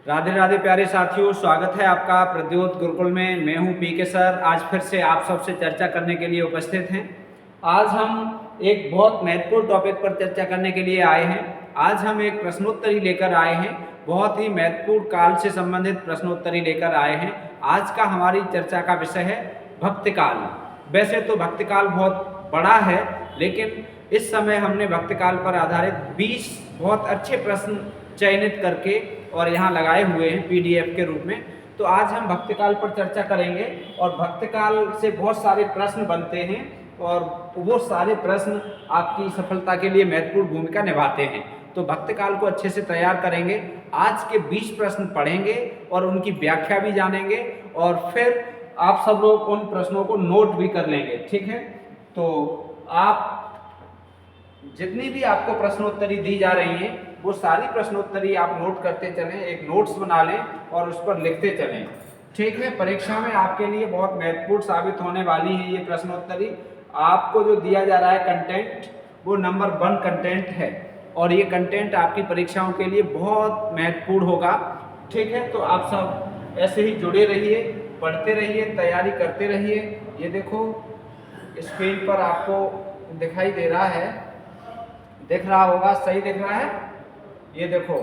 राधे राधे प्यारे साथियों, स्वागत है आपका प्रद्योत गुरुकुल में। मैं हूं पीके सर। आज फिर से आप सबसे चर्चा करने के लिए उपस्थित हैं। आज हम एक बहुत महत्वपूर्ण टॉपिक पर चर्चा करने के लिए आए हैं। आज हम एक प्रश्नोत्तरी लेकर आए हैं, बहुत ही महत्वपूर्ण काल से संबंधित प्रश्नोत्तरी लेकर आए हैं। आज का हमारी चर्चा का विषय है भक्तिकाल। वैसे तो भक्तिकाल बहुत बड़ा है, लेकिन इस समय हमने भक्तिकाल पर आधारित 20 बहुत अच्छे प्रश्न चयनित करके और यहाँ लगाए हुए हैं PDF के रूप में। तो आज हम भक्तिकाल पर चर्चा करेंगे और भक्तिकाल से बहुत सारे प्रश्न बनते हैं और वो सारे प्रश्न आपकी सफलता के लिए महत्वपूर्ण भूमिका निभाते हैं। तो भक्तिकाल को अच्छे से तैयार करेंगे। आज के 20 प्रश्न पढ़ेंगे और उनकी व्याख्या भी जानेंगे और फिर आप सब लोग उन प्रश्नों को नोट भी कर लेंगे, ठीक है। तो आप जितनी भी आपको प्रश्नोत्तरी दी जा रही हैं वो सारी प्रश्नोत्तरी आप नोट करते चलें, एक नोट्स बना लें और उस पर लिखते चलें, ठीक है। परीक्षा में आपके लिए बहुत महत्वपूर्ण साबित होने वाली है ये प्रश्नोत्तरी। आपको जो दिया जा रहा है कंटेंट, वो नंबर 1 कंटेंट है और ये कंटेंट आपकी परीक्षाओं के लिए बहुत महत्वपूर्ण होगा, ठीक है। तो आप सब ऐसे ही जुड़े रहिए, पढ़ते रहिए, तैयारी करते रहिए। ये देखो स्क्रीन पर आपको दिखाई दे रहा है, दिख रहा होगा, सही दिख रहा है। ये देखो,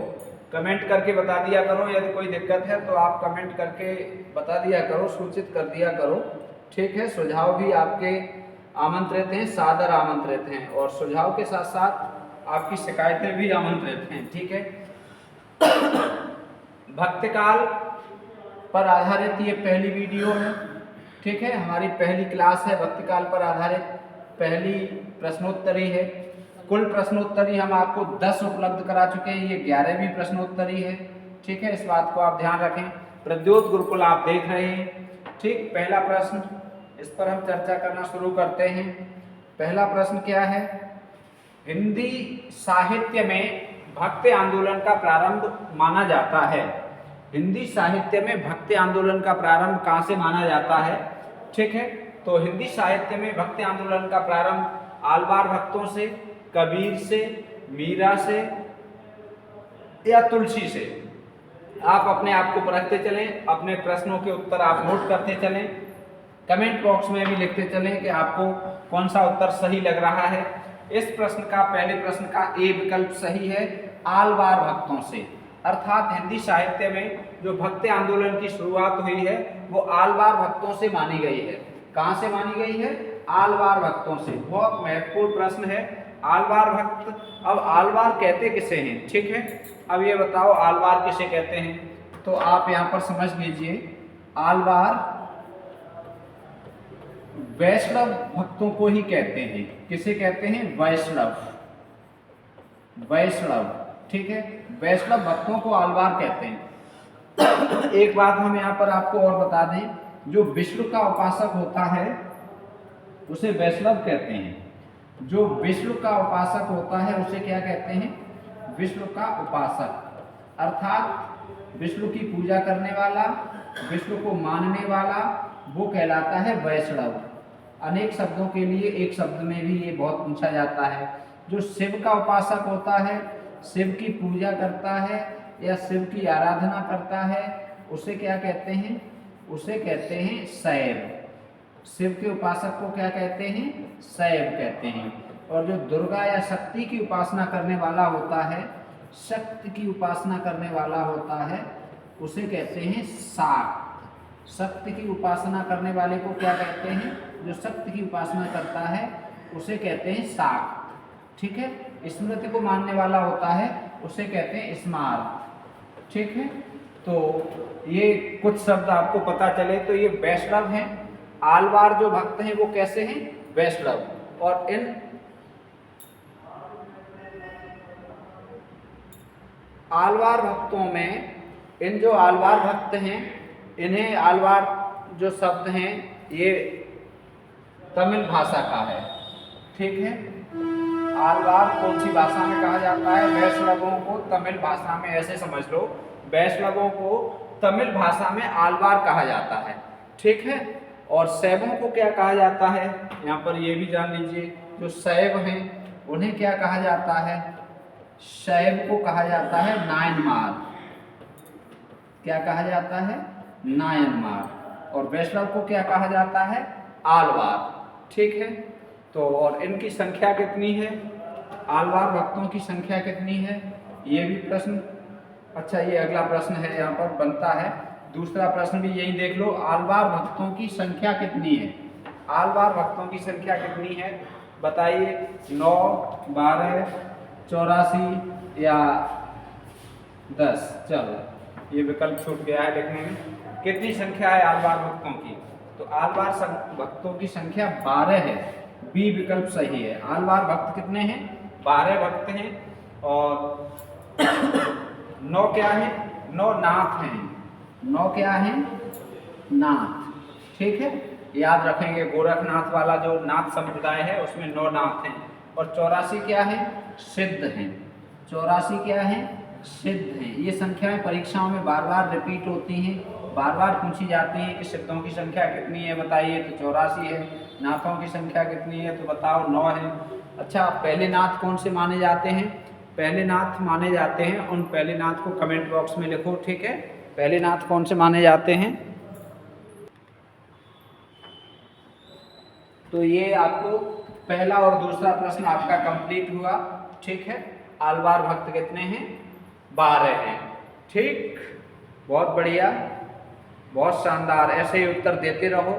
कमेंट करके बता दिया करो, यदि कोई दिक्कत है तो आप कमेंट करके बता दिया करो, सूचित कर दिया करो, ठीक है। सुझाव भी आपके आमंत्रित हैं, सादर आमंत्रित हैं और सुझाव के साथ साथ आपकी शिकायतें भी आमंत्रित हैं, ठीक है। भक्तिकाल पर आधारित ये पहली वीडियो है, ठीक है। हमारी पहली क्लास है, भक्तिकाल पर आधारित पहली प्रश्नोत्तरी है। कुल प्रश्नोत्तरी हम आपको 10 उपलब्ध करा चुके हैं, ये 11वीं प्रश्नोत्तरी है, ठीक है। इस बात को आप ध्यान रखें। प्रद्योत गुरुकुल आप देख रहे हैं, ठीक। पहला प्रश्न, इस पर हम चर्चा करना शुरू करते हैं। पहला प्रश्न क्या है? हिंदी साहित्य में भक्ति आंदोलन का प्रारंभ माना जाता है। हिंदी साहित्य में भक्ति आंदोलन का प्रारंभ कहाँ से माना जाता है, ठीक है। तो हिंदी साहित्य में भक्ति आंदोलन का प्रारंभ आलवार भक्तों से, कबीर से, मीरा से या तुलसी से। आप अपने आप को परखते चलें, अपने प्रश्नों के उत्तर आप नोट करते चलें, कमेंट बॉक्स में भी लिखते चलें कि आपको कौन सा उत्तर सही लग रहा है। इस प्रश्न का, पहले प्रश्न का ए विकल्प सही है, आलवार भक्तों से। अर्थात हिंदी साहित्य में जो भक्ति आंदोलन की शुरुआत हुई है वो आलवार भक्तों से मानी गई है। कहाँ से मानी गई है? आलवार भक्तों से। बहुत महत्वपूर्ण प्रश्न है, आलवार भक्त। अब आलवार कहते किसे हैं, ठीक है। अब ये बताओ आलवार किसे कहते हैं, तो आप यहाँ पर समझ लीजिए, आलवार वैष्णव भक्तों को ही कहते हैं। किसे कहते हैं? वैष्णव, वैष्णव, ठीक है। वैष्णव भक्तों को आलवार कहते हैं। एक बात हम यहाँ पर आपको और बता दें, जो विष्णु का उपासक होता है उसे वैष्णव कहते हैं। जो विष्णु का उपासक होता है उसे क्या कहते हैं? विष्णु का उपासक। अर्थात विष्णु की पूजा करने वाला, विष्णु को मानने वाला, वो कहलाता है वैष्णव। अनेक शब्दों के लिए एक शब्द में भी ये बहुत पूछा जाता है। जो शिव का उपासक होता है, शिव की पूजा करता है या शिव की आराधना करता है, उसे क्या कहते हैं? उसे कहते हैं शैव। शिव के उपासक को क्या कहते हैं? शैव कहते हैं। और जो दुर्गा या शक्ति की उपासना करने वाला होता है, शक्ति की उपासना करने वाला होता है, उसे कहते हैं शाक्त। शक्ति की उपासना करने वाले को क्या कहते हैं? जो शक्ति की उपासना करता है उसे कहते हैं शाक्त, ठीक है। स्मृति को मानने वाला होता है उसे कहते हैं स्मार्त, ठीक है। तो ये कुछ शब्द आपको पता चले तो ये वैष्णव हैं। आलवार जो भक्त हैं वो कैसे हैं? वैष्णव। और इन आलवार भक्तों में, इन जो आलवार भक्त हैं, इन्हें आलवार जो शब्द हैं ये तमिल भाषा का है, ठीक है। आलवार कौन सी भाषा में कहा जाता है? वैष्णवों को तमिल भाषा में, ऐसे समझ लो, वैष्णवों को तमिल भाषा में आलवार कहा जाता है, ठीक है। और शैवों को क्या कहा जाता है? यहाँ पर ये भी जान लीजिए, जो शैव हैं उन्हें क्या कहा जाता है? शैव को कहा जाता है नायनमार, क्या कहा जाता है? नायनमार। और वैष्णव को क्या कहा जाता है? आलवार। ठीक है, तो और इनकी संख्या कितनी है? आलवार भक्तों की संख्या कितनी है? ये भी प्रश्न, अच्छा ये अगला प्रश्न है यहाँ पर बनता है। दूसरा प्रश्न भी यही देख लो, आलवार भक्तों की संख्या कितनी है? आलवार भक्तों की संख्या कितनी है बताइए? 9, 12, 84 या 10? चलो ये विकल्प छूट गया है लिखने में। कितनी संख्या है आलवार भक्तों की? तो आलवार भक्तों की संख्या 12 है। बी विकल्प सही है। आलवार भक्त कितने हैं? 12 भक्त हैं। और 9 क्या है? 9 नाथ हैं। 9 क्या है? नाथ। ठीक है, याद रखेंगे, गोरखनाथ वाला जो नाथ संप्रदाय है उसमें 9 नाथ हैं। और 84 क्या है? सिद्ध हैं। 84 क्या है? सिद्ध हैं। ये संख्याएं परीक्षाओं में बार बार रिपीट होती हैं, बार बार पूछी जाती हैं कि सिद्धों की संख्या कितनी है बताइए, तो 84 है। नाथों की संख्या कितनी है तो बताओ 9 है। अच्छा, पहले नाथ कौन से माने जाते हैं? पहले नाथ माने जाते हैं, उन पहले नाथ को कमेंट बॉक्स में लिखो। ठीक है, पहले नाथ कौन से माने जाते हैं? तो ये आपको पहला और दूसरा प्रश्न आपका कंप्लीट हुआ। ठीक है, आलवार भक्त कितने हैं? 12 हैं। ठीक, बहुत बढ़िया, बहुत शानदार। ऐसे ही उत्तर देते रहो,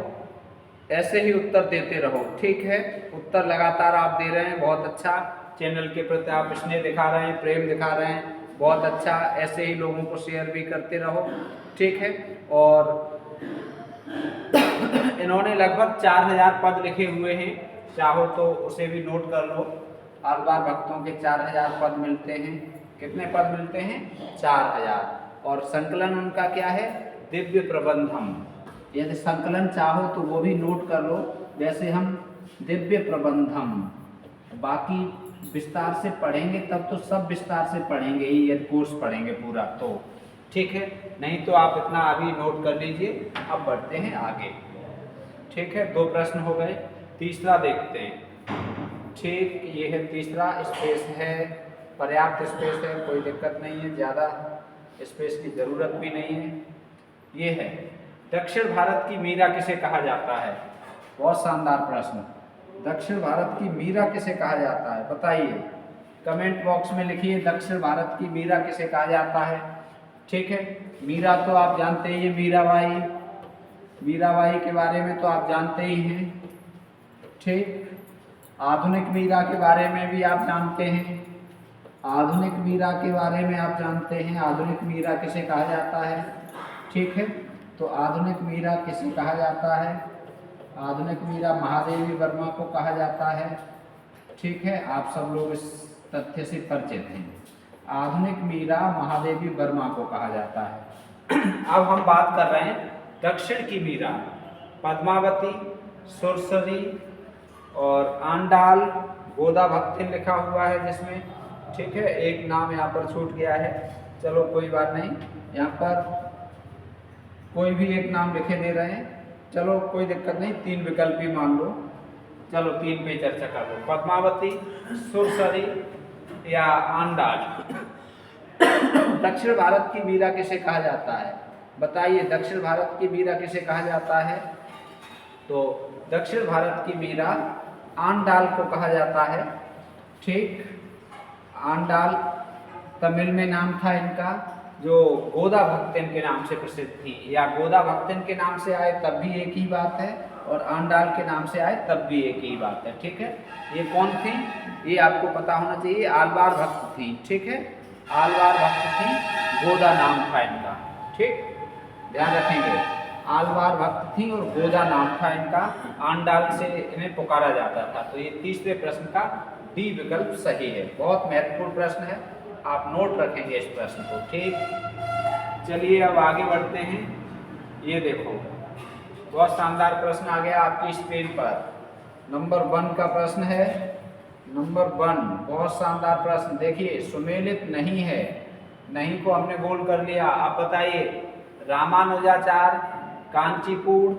ऐसे ही उत्तर देते रहो। ठीक है, उत्तर लगातार आप दे रहे हैं, बहुत अच्छा। चैनल के प्रति आप स्नेह दिखा रहे हैं, प्रेम दिखा रहे हैं, बहुत अच्छा। ऐसे ही लोगों को शेयर भी करते रहो। ठीक है, और इन्होंने लगभग 4000 पद लिखे हुए हैं, चाहो तो उसे भी नोट कर लो। आलवार भक्तों के 4000 पद मिलते हैं। कितने पद मिलते हैं? 4000। और संकलन उनका क्या है? दिव्य प्रबंधम। यदि संकलन चाहो तो वो भी नोट कर लो। वैसे हम दिव्य प्रबंधम, बाकी विस्तार से पढ़ेंगे तब तो सब विस्तार से पढ़ेंगे ही, यदि कोर्स पढ़ेंगे पूरा तो। ठीक है, नहीं तो आप इतना अभी नोट कर लीजिए। अब बढ़ते हैं आगे। ठीक है, 2 प्रश्न हो गए, तीसरा देखते हैं। ठीक, ये है तीसरा। स्पेस है, पर्याप्त स्पेस है, कोई दिक्कत नहीं है, ज़्यादा स्पेस की ज़रूरत भी नहीं है। ये है, दक्षिण भारत की मीरा किसे कहा जाता है? बहुत शानदार प्रश्न। दक्षिण भारत की मीरा किसे कहा जाता है बताइए? कमेंट बॉक्स में लिखिए, दक्षिण भारत की मीरा किसे कहा जाता है? ठीक है, मीरा तो आप जानते ही हैं, मीराबाई। मीराबाई के बारे में तो आप जानते ही हैं। ठीक, आधुनिक मीरा के बारे में भी आप जानते हैं। आधुनिक मीरा के बारे में आप जानते हैं, आधुनिक मीरा किसे कहा जाता है? ठीक है, तो आधुनिक मीरा किसे कहा जाता है? आधुनिक मीरा महादेवी वर्मा को कहा जाता है। ठीक है, आप सब लोग इस तथ्य से परिचित हैं। आधुनिक मीरा महादेवी वर्मा को कहा जाता है। अब हम बात कर रहे हैं दक्षिण की मीरा। पद्मावती, सुरसरी और आंडाल, गोदा भक्तिन लिखा हुआ है जिसमें। ठीक है, एक नाम यहाँ पर छूट गया है, चलो कोई बात नहीं, यहाँ पर कोई भी एक नाम लिखे दे रहे हैं, चलो कोई दिक्कत नहीं, 3 विकल्प ही मान लो। चलो 3 पे चर्चा कर लो, पद्मावती, सुरसरी या आंडाल। दक्षिण भारत की मीरा किसे कहा जाता है बताइए? दक्षिण भारत की मीरा किसे कहा जाता है? तो दक्षिण भारत की मीरा आंडाल को कहा जाता है। ठीक, आंडाल तमिल में नाम था इनका, जो गोदा भक्तिन के नाम से प्रसिद्ध थी, या गोदा भक्तिन के नाम से आए तब भी एक ही बात है, और आंडाल के नाम से आए तब भी एक ही बात है। ठीक है, ये कौन थी ये आपको पता होना चाहिए, आलवार भक्त थी। ठीक है, आलवार भक्त थी, गोदा नाम था इनका। ठीक, ध्यान रखेंगे, आलवार भक्त थी और गोदा नाम था इनका, आंडाल से इन्हें पुकारा जाता था। तो ये तीसरे प्रश्न का डी विकल्प सही है। बहुत महत्वपूर्ण प्रश्न है, आप नोट रखेंगे इस प्रश्न को। ठीक, चलिए अब आगे बढ़ते हैं। ये देखो, बहुत शानदार प्रश्न आ गया आपकी स्क्रीन पर। नंबर 1 का प्रश्न है, नंबर 1, बहुत शानदार प्रश्न। देखिए, सुमेलित नहीं है, नहीं को हमने बोल कर लिया। आप बताइए, रामानुजाचार्य, कांचीपुर।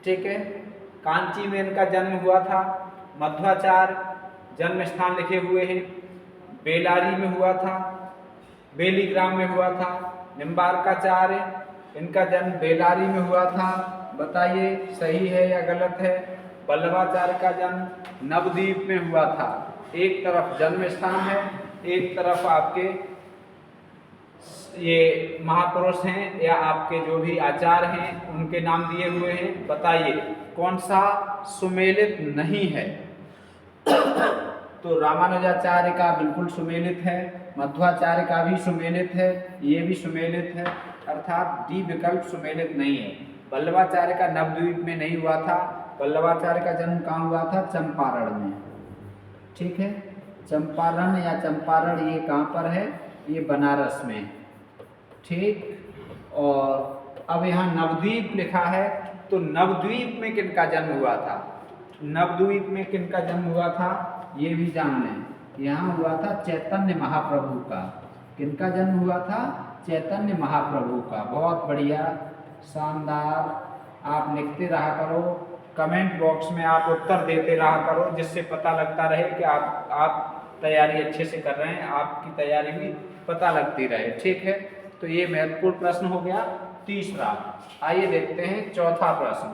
ठीक है, कांची में इनका जन्म हुआ था। मध्वाचार्य, जन्म स्थान लिखे हुए हैं, बेलारी में हुआ था, बेलीग्राम में हुआ था, निम्बार्काचार्य, इनका जन्म बेलारी में हुआ था। बताइए सही है या गलत है। वल्लभाचार्य का जन्म नवद्वीप में हुआ था। एक तरफ जन्म स्थान है, एक तरफ आपके ये महापुरुष हैं या आपके जो भी आचार्य हैं उनके नाम दिए हुए हैं। बताइए कौन सा सुमेलित नहीं है। तो रामानुजाचार्य का बिल्कुल सुमेलित है, मध्वाचार्य का भी सुमेलित है, ये भी सुमेलित है, अर्थात डी विकल्प सुमेलित नहीं है। वल्लभाचार्य का नवद्वीप में नहीं हुआ था। वल्लभाचार्य का जन्म कहाँ हुआ था? चंपारण में। ठीक है, चंपारण या चंपारण ये कहाँ पर है? ये बनारस में। ठीक, और अब यहाँ नवद्वीप लिखा है, तो नवद्वीप में किनका जन्म हुआ था? नवद्वीप में किनका जन्म हुआ था ये भी जान लें। यहाँ हुआ था चैतन्य महाप्रभु का। किनका जन्म हुआ था? चैतन्य महाप्रभु का। बहुत बढ़िया, शानदार। आप लिखते रहा करो, कमेंट बॉक्स में आप उत्तर देते रहा करो, जिससे पता लगता रहे कि आप तैयारी अच्छे से कर रहे हैं, आपकी तैयारी भी पता लगती रहे। ठीक है, तो ये महत्वपूर्ण प्रश्न हो गया तीसरा। आइए देखते हैं चौथा प्रश्न।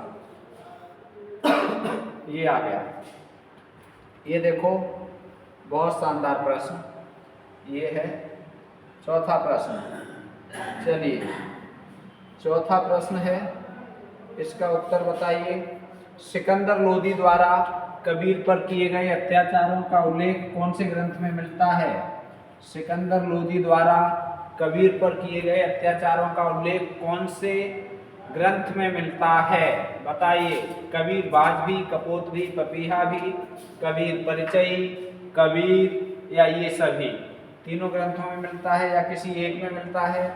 ये आ गया, ये देखो बहुत शानदार प्रश्न ये है। चौथा प्रश्न, चलिए चौथा प्रश्न है, इसका उत्तर बताइए। सिकंदर लोदी द्वारा कबीर पर किए गए अत्याचारों का उल्लेख कौन से ग्रंथ में मिलता है? सिकंदर लोदी द्वारा कबीर पर किए गए अत्याचारों का उल्लेख कौन से ग्रंथ में मिलता है? बताइए। कबीर बाज भी, कपोत भी, पपीहा भी, कबीर परिचयी, कबीर या ये सभी? तीनों ग्रंथों में मिलता है या किसी एक में मिलता है?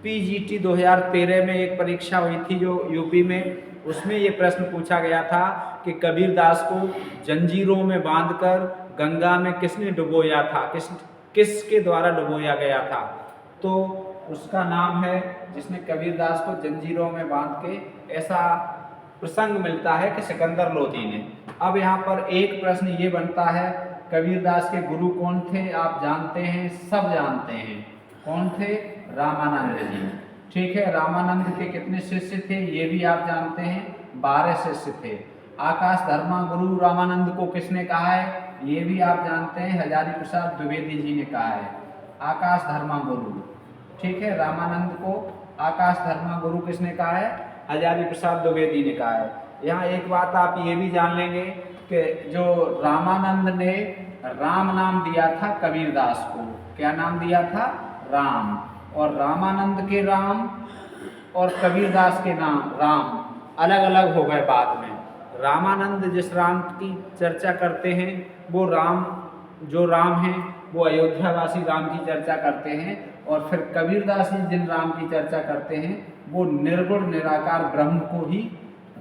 पीजीटी 2013 में एक परीक्षा हुई थी जो यूपी में, उसमें ये प्रश्न पूछा गया था कि कबीरदास को जंजीरों में बांधकर गंगा में किसने डुबोया था? किसके द्वारा डुबोया गया था? तो उसका नाम है, जिसने कबीरदास को जंजीरों में बांध के, ऐसा प्रसंग मिलता है कि सिकंदर लोदी ने। अब यहाँ पर एक प्रश्न ये बनता है, कबीरदास के गुरु कौन थे? आप जानते हैं, सब जानते हैं। कौन थे? रामानंद जी। ठीक है, रामानंद के कितने शिष्य थे ये भी आप जानते हैं, 12 शिष्य थे। आकाश धर्मा गुरु रामानंद को किसने कहा है ये भी आप जानते हैं, हजारी प्रसाद द्विवेदी जी ने कहा है, आकाश धर्मा गुरु। ठीक है, रामानंद को आकाश धर्मा गुरु किसने कहा है? हजारी प्रसाद द्विवेदी ने कहा है। यहाँ एक बात आप ये भी जान लेंगे कि जो रामानंद ने राम नाम दिया था कबीरदास को, क्या नाम दिया था? राम। और रामानंद के राम और कबीरदास के नाम राम अलग अलग हो गए बाद में। रामानंद जिस राम की चर्चा करते हैं वो राम, जो राम हैं वो अयोध्यावासी राम की चर्चा करते हैं, और फिर कबीरदास जी जिन राम की चर्चा करते हैं वो निर्गुण निराकार ब्रह्म को ही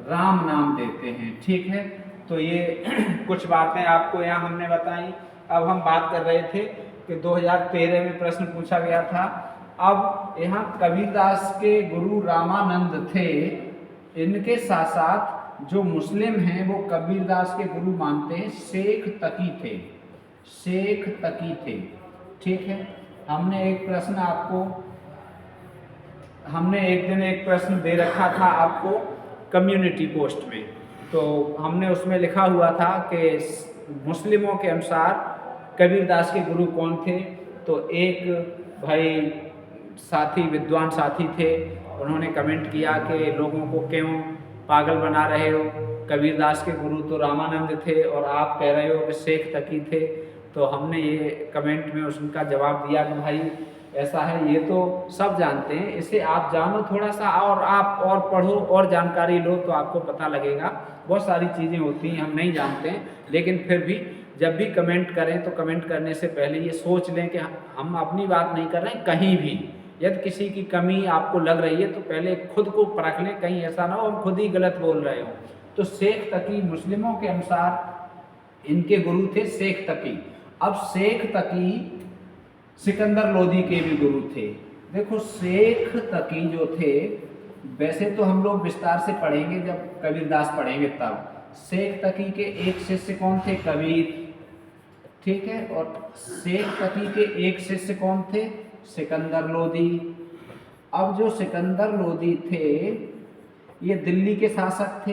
राम नाम देते हैं। ठीक है, तो ये कुछ बातें आपको यहाँ हमने बताई। अब हम बात कर रहे थे कि 2013 में प्रश्न पूछा गया था। अब यहाँ कबीरदास के गुरु रामानंद थे, इनके साथ साथ जो मुस्लिम हैं वो कबीरदास के गुरु मानते हैं शेख तकी थे, शेख तकी थे। ठीक है, हमने एक दिन एक प्रश्न दे रखा था आपको कम्युनिटी पोस्ट में, तो हमने उसमें लिखा हुआ था कि मुस्लिमों के अनुसार कबीरदास के गुरु कौन थे। तो एक भाई साथी, विद्वान साथी थे, उन्होंने कमेंट किया कि लोगों को क्यों पागल बना रहे हो, कबीरदास के गुरु तो रामानंद थे और आप कह रहे हो कि शेख तकी थे। तो हमने ये कमेंट में उनका जवाब दिया कि भाई ऐसा है, ये तो सब जानते हैं, इसे आप जानो थोड़ा सा, और आप और पढ़ो और जानकारी लो तो आपको पता लगेगा। बहुत सारी चीज़ें होती हैं हम नहीं जानते हैं, लेकिन फिर भी जब भी कमेंट करें तो कमेंट करने से पहले ये सोच लें कि हम अपनी बात नहीं कर रहे हैं। कहीं भी यदि किसी की कमी आपको लग रही है तो पहले खुद को परख लें, कहीं ऐसा ना हो हम खुद ही गलत बोल रहे हो। तो शेख तकी मुस्लिमों के अनुसार इनके गुरु थे शेख तकी। अब शेख तकी सिकंदर लोदी के भी गुरु थे। देखो शेख तकी जो थे, वैसे तो हम लोग विस्तार से पढ़ेंगे जब कबीरदास पढ़ेंगे तब। शेख तकी के एक शिष्य कौन थे? कबीर। ठीक है, और शेख तकी के एक शिष्य कौन थे? सिकंदर लोदी। अब जो सिकंदर लोदी थे ये दिल्ली के शासक थे।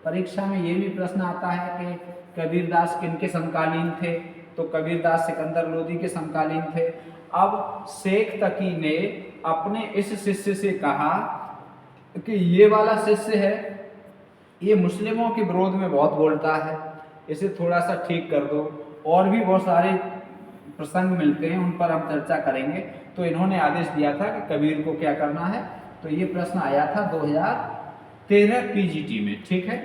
परीक्षा में ये भी प्रश्न आता है कि कबीरदास किनके समकालीन थे, तो कबीरदास सिकंदर लोदी के समकालीन थे। अब शेख तकी ने अपने इस शिष्य से कहा कि ये वाला शिष्य है, ये मुस्लिमों के विरोध में बहुत बोलता है, इसे थोड़ा सा ठीक कर दो। और भी बहुत सारे प्रसंग मिलते हैं, उन पर हम चर्चा करेंगे। तो इन्होंने आदेश दिया था कि कबीर को क्या करना है। तो ये प्रश्न आया था 2013 पीजीटी में, ठीक है,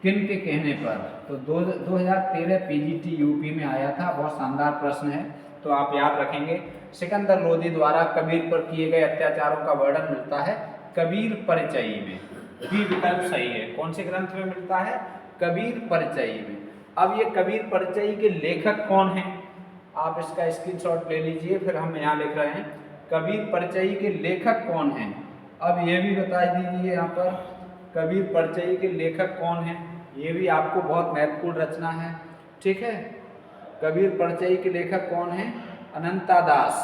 किन के कहने पर। तो 2013 पीजीटी यूपी में आया था, बहुत शानदार प्रश्न है, तो आप याद रखेंगे। सिकंदर लोदी द्वारा कबीर पर किए गए अत्याचारों का वर्णन मिलता है कबीर परिचयी में। बी विकल्प सही है। कौन से ग्रंथ में मिलता है? कबीर परिचयी में। अब ये कबीर परिचयी के लेखक कौन हैं? आप इसका स्क्रीनशॉट ले लीजिए, फिर हम यहाँ लिख रहे हैं कबीर परिचयी के लेखक कौन हैं। अब ये भी बता दीजिए यहाँ पर कबीर परिचयी के लेखक कौन हैं, ये भी आपको बहुत महत्वपूर्ण रचना है, ठीक है। कबीर परिचयी के लेखक कौन हैं? अनंता दास,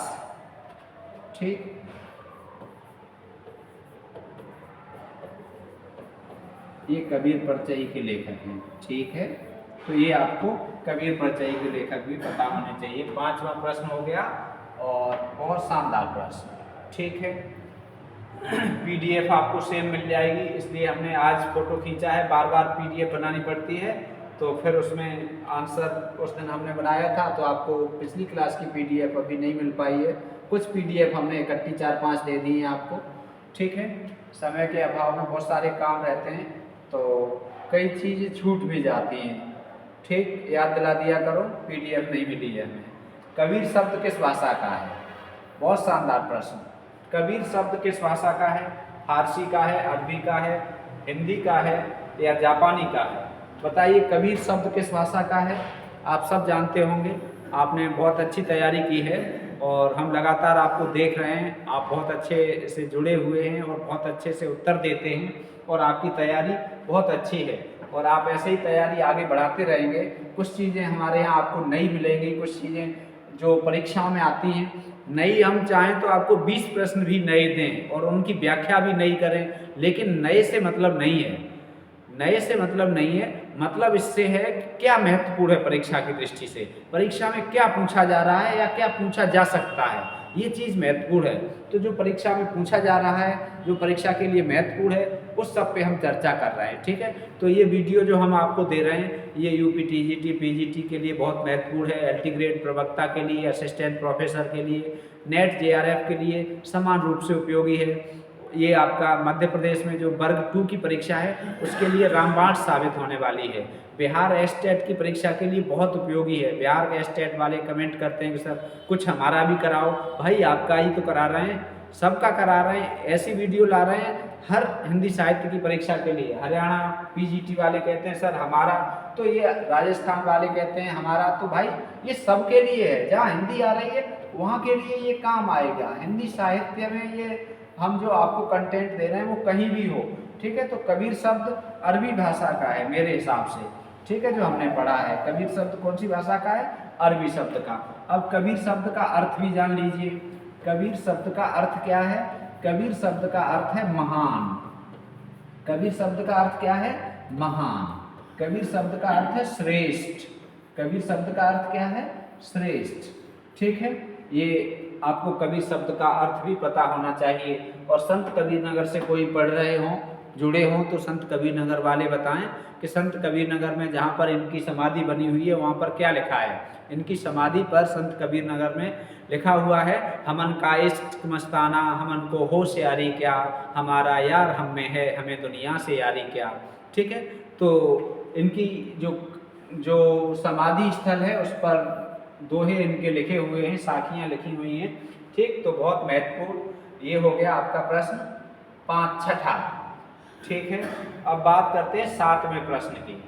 ठीक। ये कबीर परिचयी के लेखक हैं, ठीक है। तो ये आपको कबीर परिचयी के लेखक भी पता होने चाहिए। 5वां प्रश्न हो गया और बहुत शानदार प्रश्न, ठीक है। पीडीएफ आपको सेम मिल जाएगी, इसलिए हमने आज फोटो खींचा है, बार बार पीडीएफ बनानी पड़ती है, तो फिर उसमें आंसर उस दिन हमने बनाया था, तो आपको पिछली क्लास की पीडीएफ अभी नहीं मिल पाई है। कुछ पीडीएफ हमने इकट्ठी 4-5 दे दी हैं आपको, ठीक है। समय के अभाव में बहुत सारे काम रहते हैं, तो कई चीज़ें छूट भी जाती हैं, ठीक। याद दिला दिया करो, पीडीएफ नहीं मिली है हमें। कबीर शब्द किस भाषा का है? बहुत शानदार प्रश्न। कबीर शब्द किस भाषा का है? फारसी का है, अरबी का है, हिंदी का है या जापानी का है? बताइए कबीर शब्द किस भाषा का है? आप सब जानते होंगे, आपने बहुत अच्छी तैयारी की है और हम लगातार आपको देख रहे हैं, आप बहुत अच्छे से जुड़े हुए हैं और बहुत अच्छे से उत्तर देते हैं और आपकी तैयारी बहुत अच्छी है और आप ऐसे ही तैयारी आगे बढ़ाते रहेंगे। कुछ चीज़ें हमारे यहाँ आपको नई मिलेंगी, कुछ चीज़ें जो परीक्षाओं में आती हैं नई, हम चाहें तो आपको 20 प्रश्न भी नए दें और उनकी व्याख्या भी नई करें, लेकिन नए से मतलब नहीं है, नए से मतलब नहीं है, मतलब इससे है क्या महत्वपूर्ण है परीक्षा की दृष्टि से, परीक्षा में क्या पूछा जा रहा है या क्या पूछा जा सकता है, ये चीज़ महत्वपूर्ण है। तो जो परीक्षा में पूछा जा रहा है, जो परीक्षा के लिए महत्वपूर्ण है, उस सब पे हम चर्चा कर रहे हैं, ठीक है। तो ये वीडियो जो हम आपको दे रहे हैं, ये यूपी टीजीटी पीजीटी के लिए बहुत महत्वपूर्ण है, एलटी ग्रेड प्रवक्ता के लिए, असिस्टेंट प्रोफेसर के लिए, नेट जेआरएफ के लिए समान रूप से उपयोगी है। ये आपका मध्य प्रदेश में जो वर्ग 2 की परीक्षा है उसके लिए रामबाण साबित होने वाली है। बिहार एस्टेट की परीक्षा के लिए बहुत उपयोगी है। बिहार के एस्टेट वाले कमेंट करते हैं कि सर कुछ हमारा भी कराओ, भाई आपका ही तो करा रहे हैं, सबका करा रहे हैं, ऐसी वीडियो ला रहे हैं हर हिंदी साहित्य की परीक्षा के लिए। हरियाणा पीजीटी वाले कहते हैं सर हमारा, तो ये राजस्थान वाले कहते हैं हमारा, तो भाई ये सबके लिए है। जहाँ हिंदी आ रही है वहाँ के लिए ये काम आएगा। हिंदी साहित्य में ये हम जो आपको कंटेंट दे रहे हैं वो कहीं भी हो, ठीक है। तो कबीर शब्द अरबी भाषा का है मेरे हिसाब से, ठीक है, जो हमने पढ़ा है। कबीर शब्द कौन सी भाषा का है? अरबी शब्द का। अब कबीर शब्द का अर्थ भी जान लीजिए। कबीर शब्द का अर्थ क्या है? कबीर शब्द का अर्थ है महान। कबीर शब्द का अर्थ क्या है? महान। कबीर शब्द का अर्थ है श्रेष्ठ। कबीर शब्द का अर्थ क्या है? श्रेष्ठ, ठीक है। ये आपको कबीर शब्द का अर्थ भी पता होना चाहिए। और संत कबीर नगर से कोई पढ़ रहे हों, जुड़े हों, तो संत कबीर नगर वाले बताएं कि संत कबीर नगर में जहाँ पर इनकी समाधि बनी हुई है वहाँ पर क्या लिखा है। इनकी समाधि पर संत कबीर नगर में लिखा हुआ है, हमन का इश्क मस्ताना, हमन को होश यारी क्या, हमारा यार हम में है, हमें दुनिया से यारी क्या, ठीक है। तो इनकी जो समाधि स्थल है उस पर दोहे इनके लिखे हुए हैं, साखियाँ लिखी हुई हैं, ठीक। तो बहुत महत्वपूर्ण ये हो गया आपका प्रश्न 6ठा, ठीक है। अब बात करते हैं 7वें प्रश्न की।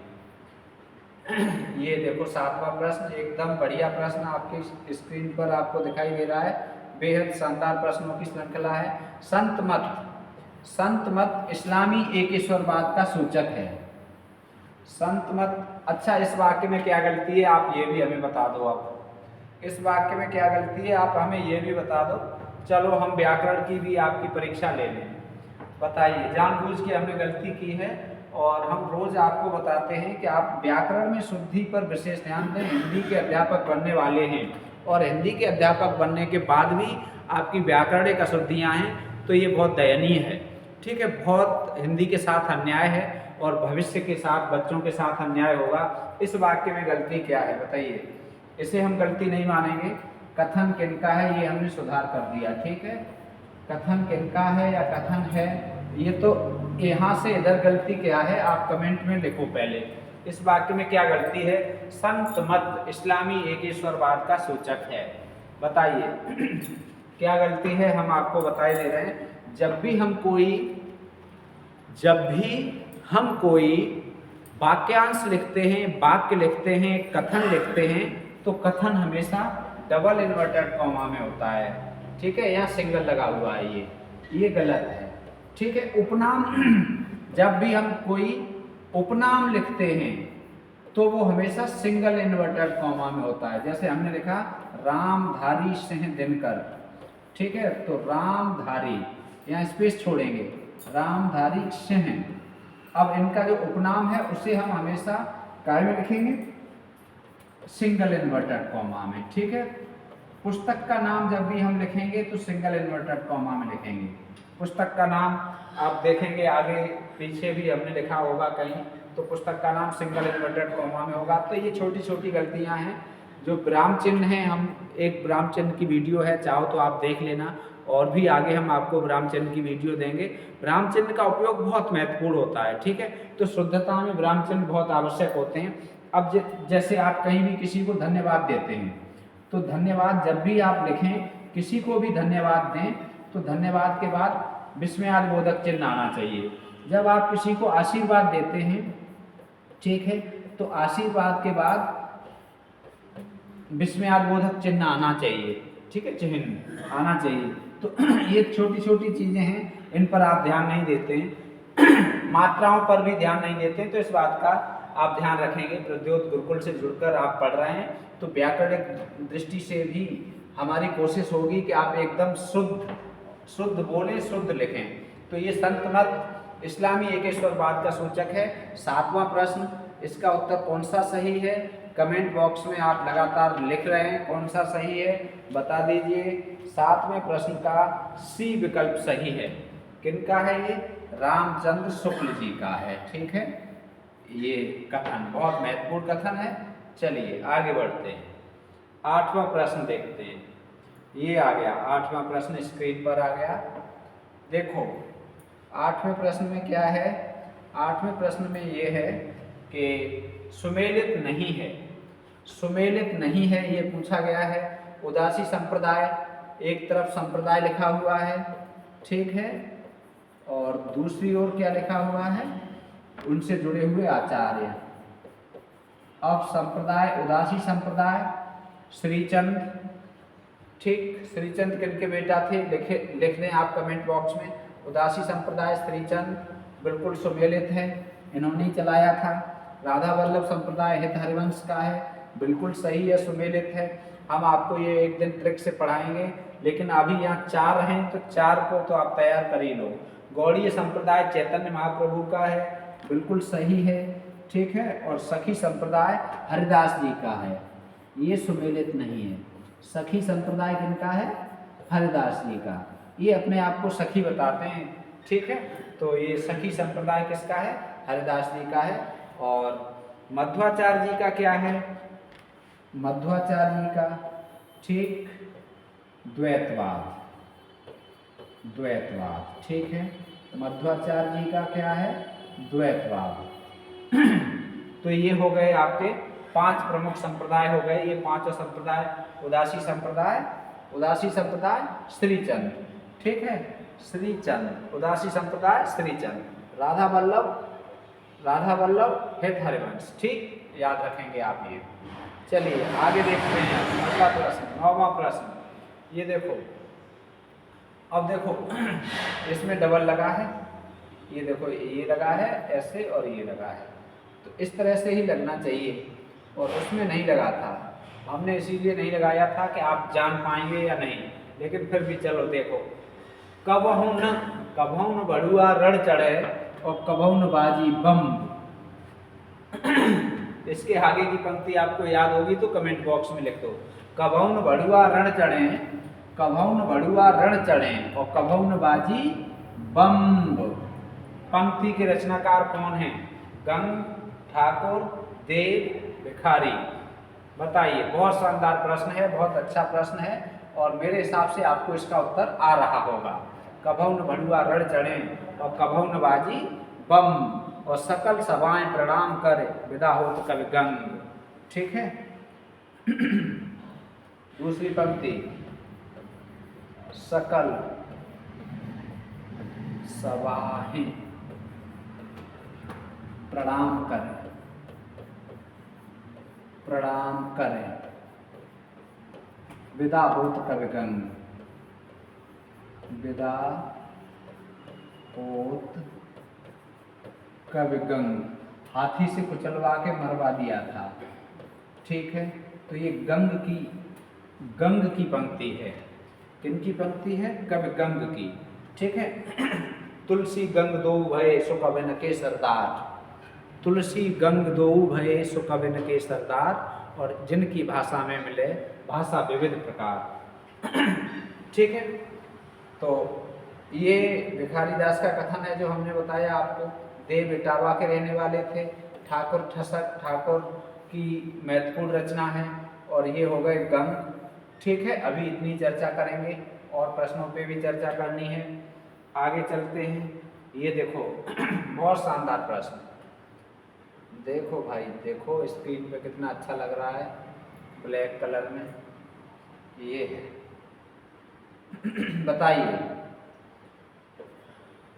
ये देखो 7वां प्रश्न, एकदम बढ़िया प्रश्न आपकी स्क्रीन पर आपको दिखाई दे रहा है। बेहद शानदार प्रश्नों की श्रृंखला है। संत मत इस्लामी एकेश्वरवाद का सूचक है। संत मत, अच्छा इस वाक्य में क्या गलती है आप ये भी हमें बता दो। आप इस वाक्य में क्या गलती है आप हमें ये भी बता दो। चलो हम व्याकरण की भी आपकी परीक्षा ले लें। बताइए, जानबूझ के हमने गलती की है और हम रोज आपको बताते हैं कि आप व्याकरण में शुद्धि पर विशेष ध्यान दें। हिंदी के अध्यापक बनने वाले हैं और हिंदी के अध्यापक बनने के बाद भी आपकी व्याकरणिक अशुद्धियाँ हैं, तो ये बहुत दयनीय है। ठीक है, बहुत हिंदी के साथ अन्याय है और भविष्य के साथ, बच्चों के साथ अन्याय होगा। इस वाक्य में गलती क्या है बताइए, इसे हम गलती नहीं मानेंगे। कथन किनका है ये हमने सुधार कर दिया। ठीक है, कथन किनका है या कथन है, ये तो यहाँ से इधर गलती क्या है आप कमेंट में लिखो पहले। इस वाक्य में क्या गलती है? संत मत इस्लामी एकेश्वरवाद का सूचक है। बताइए क्या गलती है, हम आपको बताए दे रहे हैं। जब भी हम कोई वाक्यांश लिखते हैं, वाक्य लिखते हैं, कथन लिखते हैं, तो कथन हमेशा डबल इन्वर्टेड कॉमा में होता है। ठीक है, यहाँ सिंगल लगा हुआ है, ये गलत है। ठीक है, उपनाम जब भी हम कोई उपनाम लिखते हैं तो वो हमेशा सिंगल इन्वर्टेड कॉमा में होता है। जैसे हमने लिखा रामधारी सिंह दिनकर। ठीक है, तो रामधारी, यहाँ स्पेस छोड़ेंगे, रामधारी सिंह। अब इनका जो उपनाम है उसे हम हमेशा काय में लिखेंगे? सिंगल इन्वर्टेड कॉमा में। ठीक है, पुस्तक का नाम जब भी हम लिखेंगे तो सिंगल इन्वर्टेड कॉमा में लिखेंगे। पुस्तक का नाम आप देखेंगे आगे पीछे भी हमने लिखा होगा कहीं, तो पुस्तक का नाम सिंगल इन्वर्टेड कॉमा में होगा। तो ये छोटी छोटी गलतियां हैं। जो विराम चिन्ह हैं, हम एक विराम चिन्ह की वीडियो है, चाहो तो आप देख लेना, और भी आगे हम आपको विराम चिन्ह की वीडियो देंगे। विराम चिन्ह का उपयोग बहुत महत्वपूर्ण होता है। ठीक है, तो शुद्धता में विराम चिन्ह बहुत आवश्यक होते हैं। अब जैसे आप कहीं भी किसी को धन्यवाद देते हैं, तो धन्यवाद जब भी आप लिखें, किसी को भी धन्यवाद दें, तो धन्यवाद के बाद विस्मयादिबोधक चिन्ह आना चाहिए। जब आप किसी को आशीर्वाद देते हैं, ठीक है, तो आशीर्वाद के बाद विस्मयादिबोधक चिन्ह आना चाहिए। ठीक है, चिन्ह आना चाहिए। तो ये छोटी छोटी चीज़ें हैं, इन पर आप ध्यान नहीं देते हैं। मात्राओं पर भी ध्यान नहीं देते हैं, तो इस बात का आप ध्यान रखेंगे। प्रद्योत गुरुकुल से जुड़कर आप पढ़ रहे हैं तो व्याकरणिक दृष्टि से भी हमारी कोशिश होगी कि आप एकदम शुद्ध बोलें, शुद्ध लिखें। तो ये संत मत इस्लामी एकेश्वरवाद का सूचक है। 7वां प्रश्न, इसका उत्तर कौन सा सही है? कमेंट बॉक्स में आप लगातार लिख रहे हैं, कौन सा सही है बता दीजिए। 7वें प्रश्न का सी विकल्प सही है। किनका है ये? रामचंद्र शुक्ल जी का है। ठीक है, ये कथन बहुत महत्वपूर्ण कथन है। चलिए आगे बढ़ते हैं, 8वां प्रश्न देखते हैं। ये आ गया 8वां प्रश्न, स्क्रीन पर आ गया। देखो 8वें प्रश्न में क्या है? 8वें प्रश्न में ये है कि सुमेलित नहीं है। सुमेलित नहीं है ये पूछा गया है। उदासी संप्रदाय, एक तरफ संप्रदाय लिखा हुआ है, ठीक है, और दूसरी ओर क्या लिखा हुआ है? उनसे जुड़े हुए आचार्य। अब संप्रदाय, उदासी संप्रदाय, श्रीचंद। ठीक, श्रीचंद किनके बेटा थे? लिख दें आप कमेंट बॉक्स में। उदासी संप्रदाय श्रीचंद बिल्कुल सुमेलित है, इन्होंने ही चलाया था। राधा वल्लभ संप्रदाय हित हरिवंश का है, बिल्कुल सही है, सुमेलित है। हम आपको ये एक दिन ट्रिक से पढ़ाएंगे, लेकिन अभी यहाँ 4 हैं तो 4 को तो आप तैयार कर ही लो। गौड़ीय संप्रदाय चैतन्य महाप्रभु का है, बिल्कुल सही है, ठीक है। और सखी संप्रदाय हरिदास जी का है, ये सुमेलित नहीं है। सखी संप्रदाय किनका है? हरिदास जी का। ये अपने आप को सखी बताते हैं, ठीक है। तो ये सखी संप्रदाय किसका है? हरिदास जी का है। और मध्वाचार्य जी का क्या है? मध्वाचार्य जी का, ठीक, द्वैतवाद। द्वैतवाद, ठीक है। मध्वाचार्य जी का क्या है? द्वैतवाद। तो ये हो गए आपके 5 प्रमुख संप्रदाय हो गए। ये 5 संप्रदाय, उदासी संप्रदाय, उदासी संप्रदाय श्रीचंद, ठीक है, श्रीचंद, उदासी संप्रदाय श्रीचंद, राधा वल्लभ हित हरिवंश, ठीक, याद रखेंगे आप ये। चलिए आगे देखते हैं अगला प्रश्न, 9वां प्रश्न। ये देखो, अब देखो इसमें डबल लगा है, ये देखो ये लगा है ऐसे और ये लगा है, तो इस तरह से ही लगना चाहिए, और उसमें नहीं लगा था। हमने इसीलिए नहीं लगाया था कि आप जान पाएंगे या नहीं। लेकिन फिर भी चलो देखो, कबहू न बड़ुआ रण चढ़े और कबहू न बाजी बम। इसके आगे की पंक्ति आपको याद होगी तो कमेंट बॉक्स में लिख दो। कबहू न बड़ुआ रण चढ़े, कबहू न बड़ुआ रण चढ़े और कबहू न बाजी बम। पंक्ति के रचनाकार कौन है? गंग, ठाकुर, देव, भिखारी। बताइए। बहुत शानदार प्रश्न है, बहुत अच्छा प्रश्न है और मेरे हिसाब से आपको इसका उत्तर आ रहा होगा। कबहू न बड़ुआ रण चढ़े और कबहू न बाजी बम और सकल सभाएं प्रणाम कर विदा होत कवि गंग। ठीक है। दूसरी पंक्ति, सकल सभाएं प्रणाम करें, प्रणाम करें विदा होत कवि गंग, विदा होत कवि गंग। हाथी से कुचलवा के मरवा दिया था। ठीक है। तो ये गंग की पंक्ति है। किनकी पंक्ति है? कवि गंग की। ठीक है। तुलसी गंग दो भये सो कवि न के सरदार, तुलसी गंग दो भये सो कवि न के सरदार और जिनकी भाषा में मिले भाषा विविध प्रकार। ठीक है। तो ये भिखारी दास का कथन है जो हमने बताया आपको। देव इटावा के रहने वाले थे। ठाकुर ठसक ठाकुर की महत्वपूर्ण रचना है और ये हो गए गंग। ठीक है। अभी इतनी चर्चा करेंगे और प्रश्नों पे भी चर्चा करनी है। आगे चलते हैं। ये देखो बहुत शानदार प्रश्न, देखो भाई देखो, स्क्रीन पे कितना अच्छा लग रहा है ब्लैक कलर में। ये है। बताइए,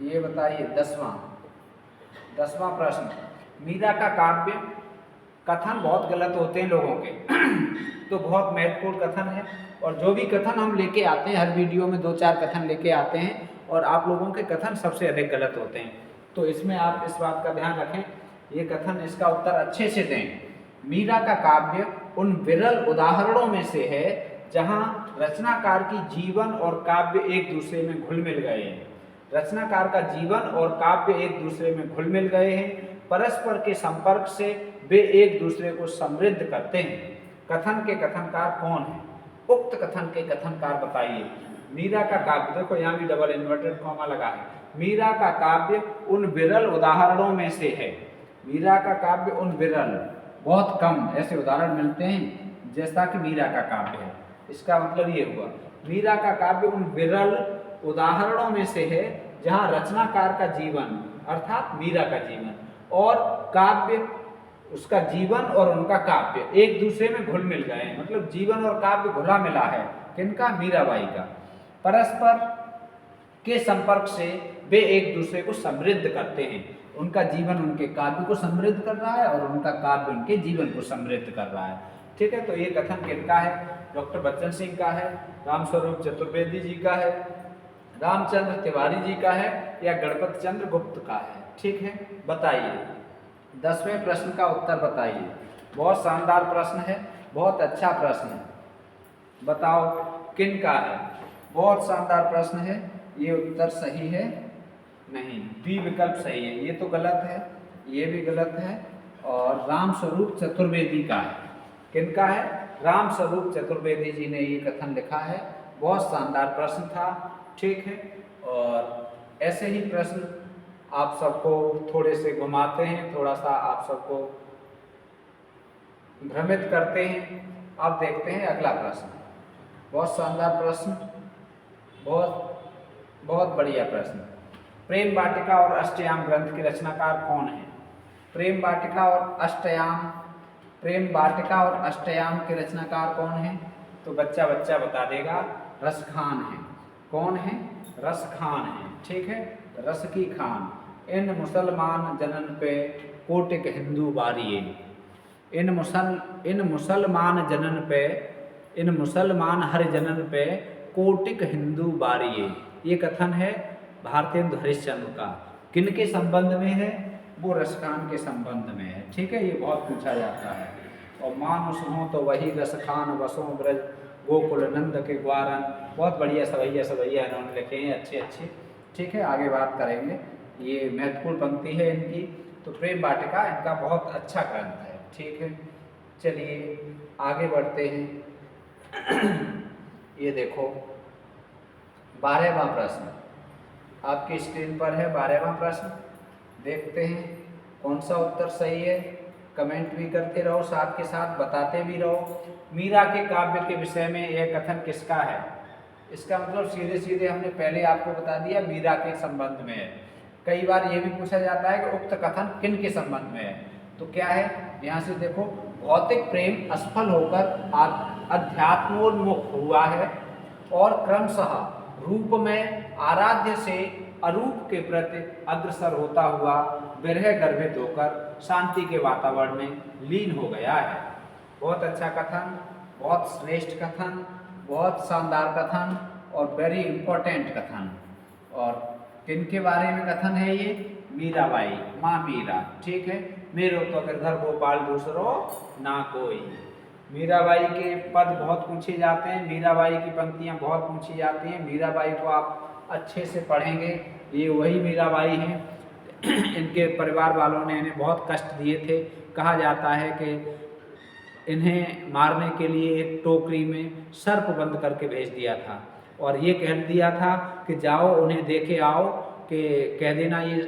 ये बताइए 10वां प्रश्न। मीरा का काव्य कथन बहुत गलत होते हैं लोगों के। तो बहुत महत्वपूर्ण कथन है और जो भी कथन हम लेके आते हैं, हर वीडियो में 2-4 कथन लेके आते हैं और आप लोगों के कथन सबसे अधिक गलत होते हैं। तो इसमें आप इस बात का ध्यान रखें, ये कथन इसका उत्तर अच्छे से दें। मीरा का काव्य उन विरल उदाहरणों में से है जहां रचनाकार की जीवन और काव्य एक दूसरे में घुल मिल गए हैं। रचनाकार का जीवन और काव्य एक दूसरे में घुल मिल गए हैं। परस्पर के संपर्क से वे एक दूसरे को समृद्ध करते हैं। कथन के कथनकार कौन है? उक्त कथन के कथनकार बताइए। मीरा का काव्य, देखो यहाँ भी डबल इन्वर्टेड कॉमा लगा है। मीरा का काव्य उन विरल उदाहरणों में से है। मीरा का काव्य उन विरल, बहुत कम ऐसे उदाहरण मिलते हैं जैसा कि मीरा का काव्य है। इसका मतलब ये हुआ, मीरा का काव्य उन विरल उदाहरणों में से है जहाँ रचनाकार का जीवन अर्थात मीरा का जीवन और काव्य, उसका जीवन और उनका काव्य एक दूसरे में घुल मिल गए हैं। मतलब जीवन और काव्य घुला मिला है। किनका? मीराबाई का। परस्पर के संपर्क से वे एक दूसरे को समृद्ध करते हैं। उनका जीवन उनके काव्य को समृद्ध कर रहा है और उनका काव्य उनके जीवन को समृद्ध कर रहा है। ठीक है। तो ये कथन किनका है? डॉक्टर बच्चन सिंह का है, रामस्वरूप चतुर्वेदी जी का है, रामचंद्र तिवारी जी का है या गणपत चंद्र गुप्त का है? ठीक है। बताइए। 10वें प्रश्न का उत्तर बताइए। बहुत शानदार प्रश्न है, बहुत अच्छा प्रश्न है। बताओ किन का है? बहुत शानदार प्रश्न है। ये उत्तर सही है? नहीं, बी विकल्प सही है। ये तो गलत है, ये भी गलत है और रामस्वरूप चतुर्वेदी का है। किनका है? रामस्वरूप चतुर्वेदी जी ने ये कथन लिखा है। बहुत शानदार प्रश्न था। ठीक है। और ऐसे ही प्रश्न आप सबको थोड़े से घुमाते हैं, थोड़ा सा आप सबको भ्रमित करते हैं। अब देखते हैं अगला प्रश्न। बहुत शानदार प्रश्न, बहुत बढ़िया प्रश्न। प्रेम वाटिका और अष्टयाम ग्रंथ के रचनाकार कौन है? प्रेम वाटिका और अष्टयाम के रचनाकार कौन है? तो बच्चा बता देगा। रसखान है। कौन है? रसखान है। ठीक है। रस की खान। इन मुसलमान जनन पे कोटिक हिंदू बारिये। इन मुसलमान हर जनन पे कोटिक हिंदू बारिये। ये कथन है भारतेंदु हरिश्चंद्र का। किनके संबंध में है? वो रसखान के संबंध में है। ठीक है। ये बहुत पूछा जाता है। और मानुष हो तो वही रसखान, गोकुल नंद के ग्वारन, बहुत बढ़िया सवैया सवैया इन्होंने लिखे हैं अच्छे अच्छे। ठीक है, आगे बात करेंगे। ये महत्वपूर्ण पंक्ति है इनकी। तो प्रेम वाटिका इनका बहुत अच्छा ग्रंथ है। ठीक है, चलिए आगे बढ़ते हैं। ये देखो 12वां प्रश्न आपकी स्क्रीन पर है। 12वां प्रश्न देखते हैं कौन सा उत्तर सही है। कमेंट भी करते रहो, साथ के साथ बताते भी रहो। मीरा के काव्य के विषय में यह कथन किसका है? इसका मतलब सीधे सीधे हमने पहले आपको बता दिया, मीरा के संबंध में है। कई बार ये भी पूछा जाता है कि उक्त कथन किन के संबंध में है। तो क्या है, यहाँ से देखो, भौतिक प्रेम असफल होकर अध्यात्मोन्मुख हुआ है और क्रमशः रूप में आराध्य से अरूप के प्रति अग्रसर होता हुआ विरह गर्भित होकर शांति के वातावरण में लीन हो गया है। बहुत अच्छा कथन, बहुत श्रेष्ठ कथन, बहुत शानदार कथन और वेरी इंपॉर्टेंट कथन। और किनके बारे में कथन है ये? मीराबाई, माँ मीरा। ठीक है, मेरो तो गिरधर गोपाल दूसरो ना कोई। मीराबाई के पद बहुत पूछे जाते हैं, मीराबाई की पंक्तियाँ बहुत पूछी जाती हैं। मीराबाई को आप अच्छे से पढ़ेंगे, ये वही मीराबाई हैं। इनके परिवार वालों ने इन्हें बहुत कष्ट दिए थे। कहा जाता है कि इन्हें मारने के लिए एक टोकरी में सर्प बंद करके भेज दिया था और ये कह दिया था कि जाओ उन्हें देखे आओ, कि कह देना ये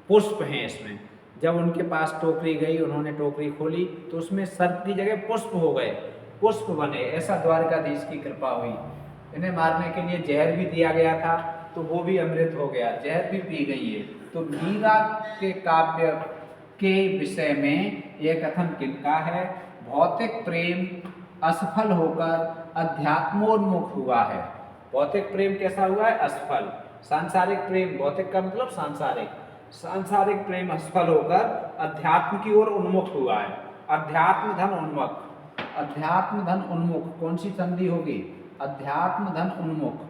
पुष्प हैं इसमें। जब उनके पास टोकरी गई, उन्होंने टोकरी खोली तो उसमें सर्प की जगह पुष्प हो गए, पुष्प बने। ऐसा द्वारकाधीश की कृपा हुई। इन्हें मारने के लिए जहर भी दिया गया था तो वो भी अमृत हो गया, जहर भी पी गई है। तो मीरा के काव्य के विषय में यह कथन किनका है? भौतिक प्रेम असफल होकर अध्यात्मोन्मुख हुआ है। भौतिक प्रेम कैसा हुआ है? असफल। सांसारिक प्रेम, भौतिक का मतलब सांसारिक, सांसारिक प्रेम असफल होकर अध्यात्म की ओर उन्मुख हुआ है। अध्यात्म धन उन्मुख, अध्यात्म धन उन्मुख कौन सी संधि होगी? अध्यात्म धन उन्मुख।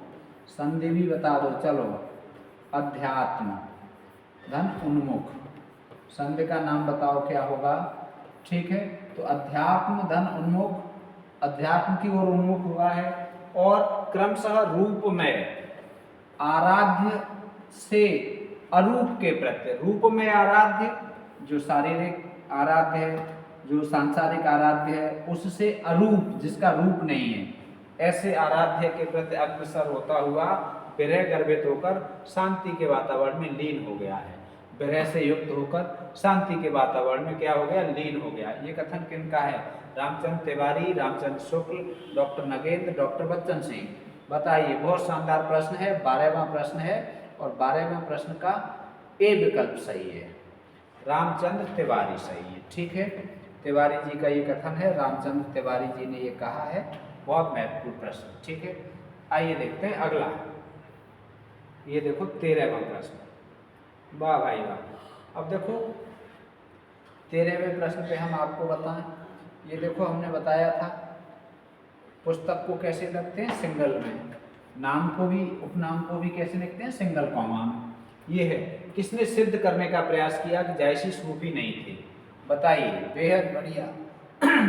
संधि भी बता दो, चलो। अध्यात्म धन उन्मुख, संधि का नाम बताओ क्या होगा? ठीक है, तो अध्यात्म धन उन्मुख, अध्यात्म की ओर उन्मुख हुआ है। और क्रमशः रूप में आराध्य से अरूप के प्रति, रूप में आराध्य जो शारीरिक आराध्य है, जो सांसारिक आराध्य है, उससे अरूप जिसका रूप नहीं है, ऐसे आराध्य के प्रति अग्रसर होता हुआ विरह गर्भित होकर शांति के वातावरण में लीन हो गया है। विरह से युक्त होकर शांति के वातावरण में क्या हो गया? लीन हो गया। ये कथन किनका है? Ramchandra Tiwari, Ramchandra Shukla, doctor Nagendra, doctor Bachchan Singh. बताइए, बहुत शानदार प्रश्न है, 12वां प्रश्न है और 12वें प्रश्न का ए विकल्प सही है, रामचंद्र तिवारी सही है। ठीक है, तिवारी जी का ये कथन है, रामचंद्र तिवारी जी ने ये कहा है। बहुत महत्वपूर्ण प्रश्न। ठीक है, आइए देखते हैं अगला। ये देखो 13वां प्रश्न। वाह भाई वाह। अब देखो 13वें प्रश्न पे हम आपको बताएं। ये देखो हमने बताया था पुस्तक को कैसे लिखते हैं? सिंगल में। नाम को भी, उपनाम को भी कैसे लिखते हैं? सिंगल कॉमा में। ये है, किसने सिद्ध करने का प्रयास किया कि जायसी सूफी नहीं थे? बताइए, बेहद बढ़िया,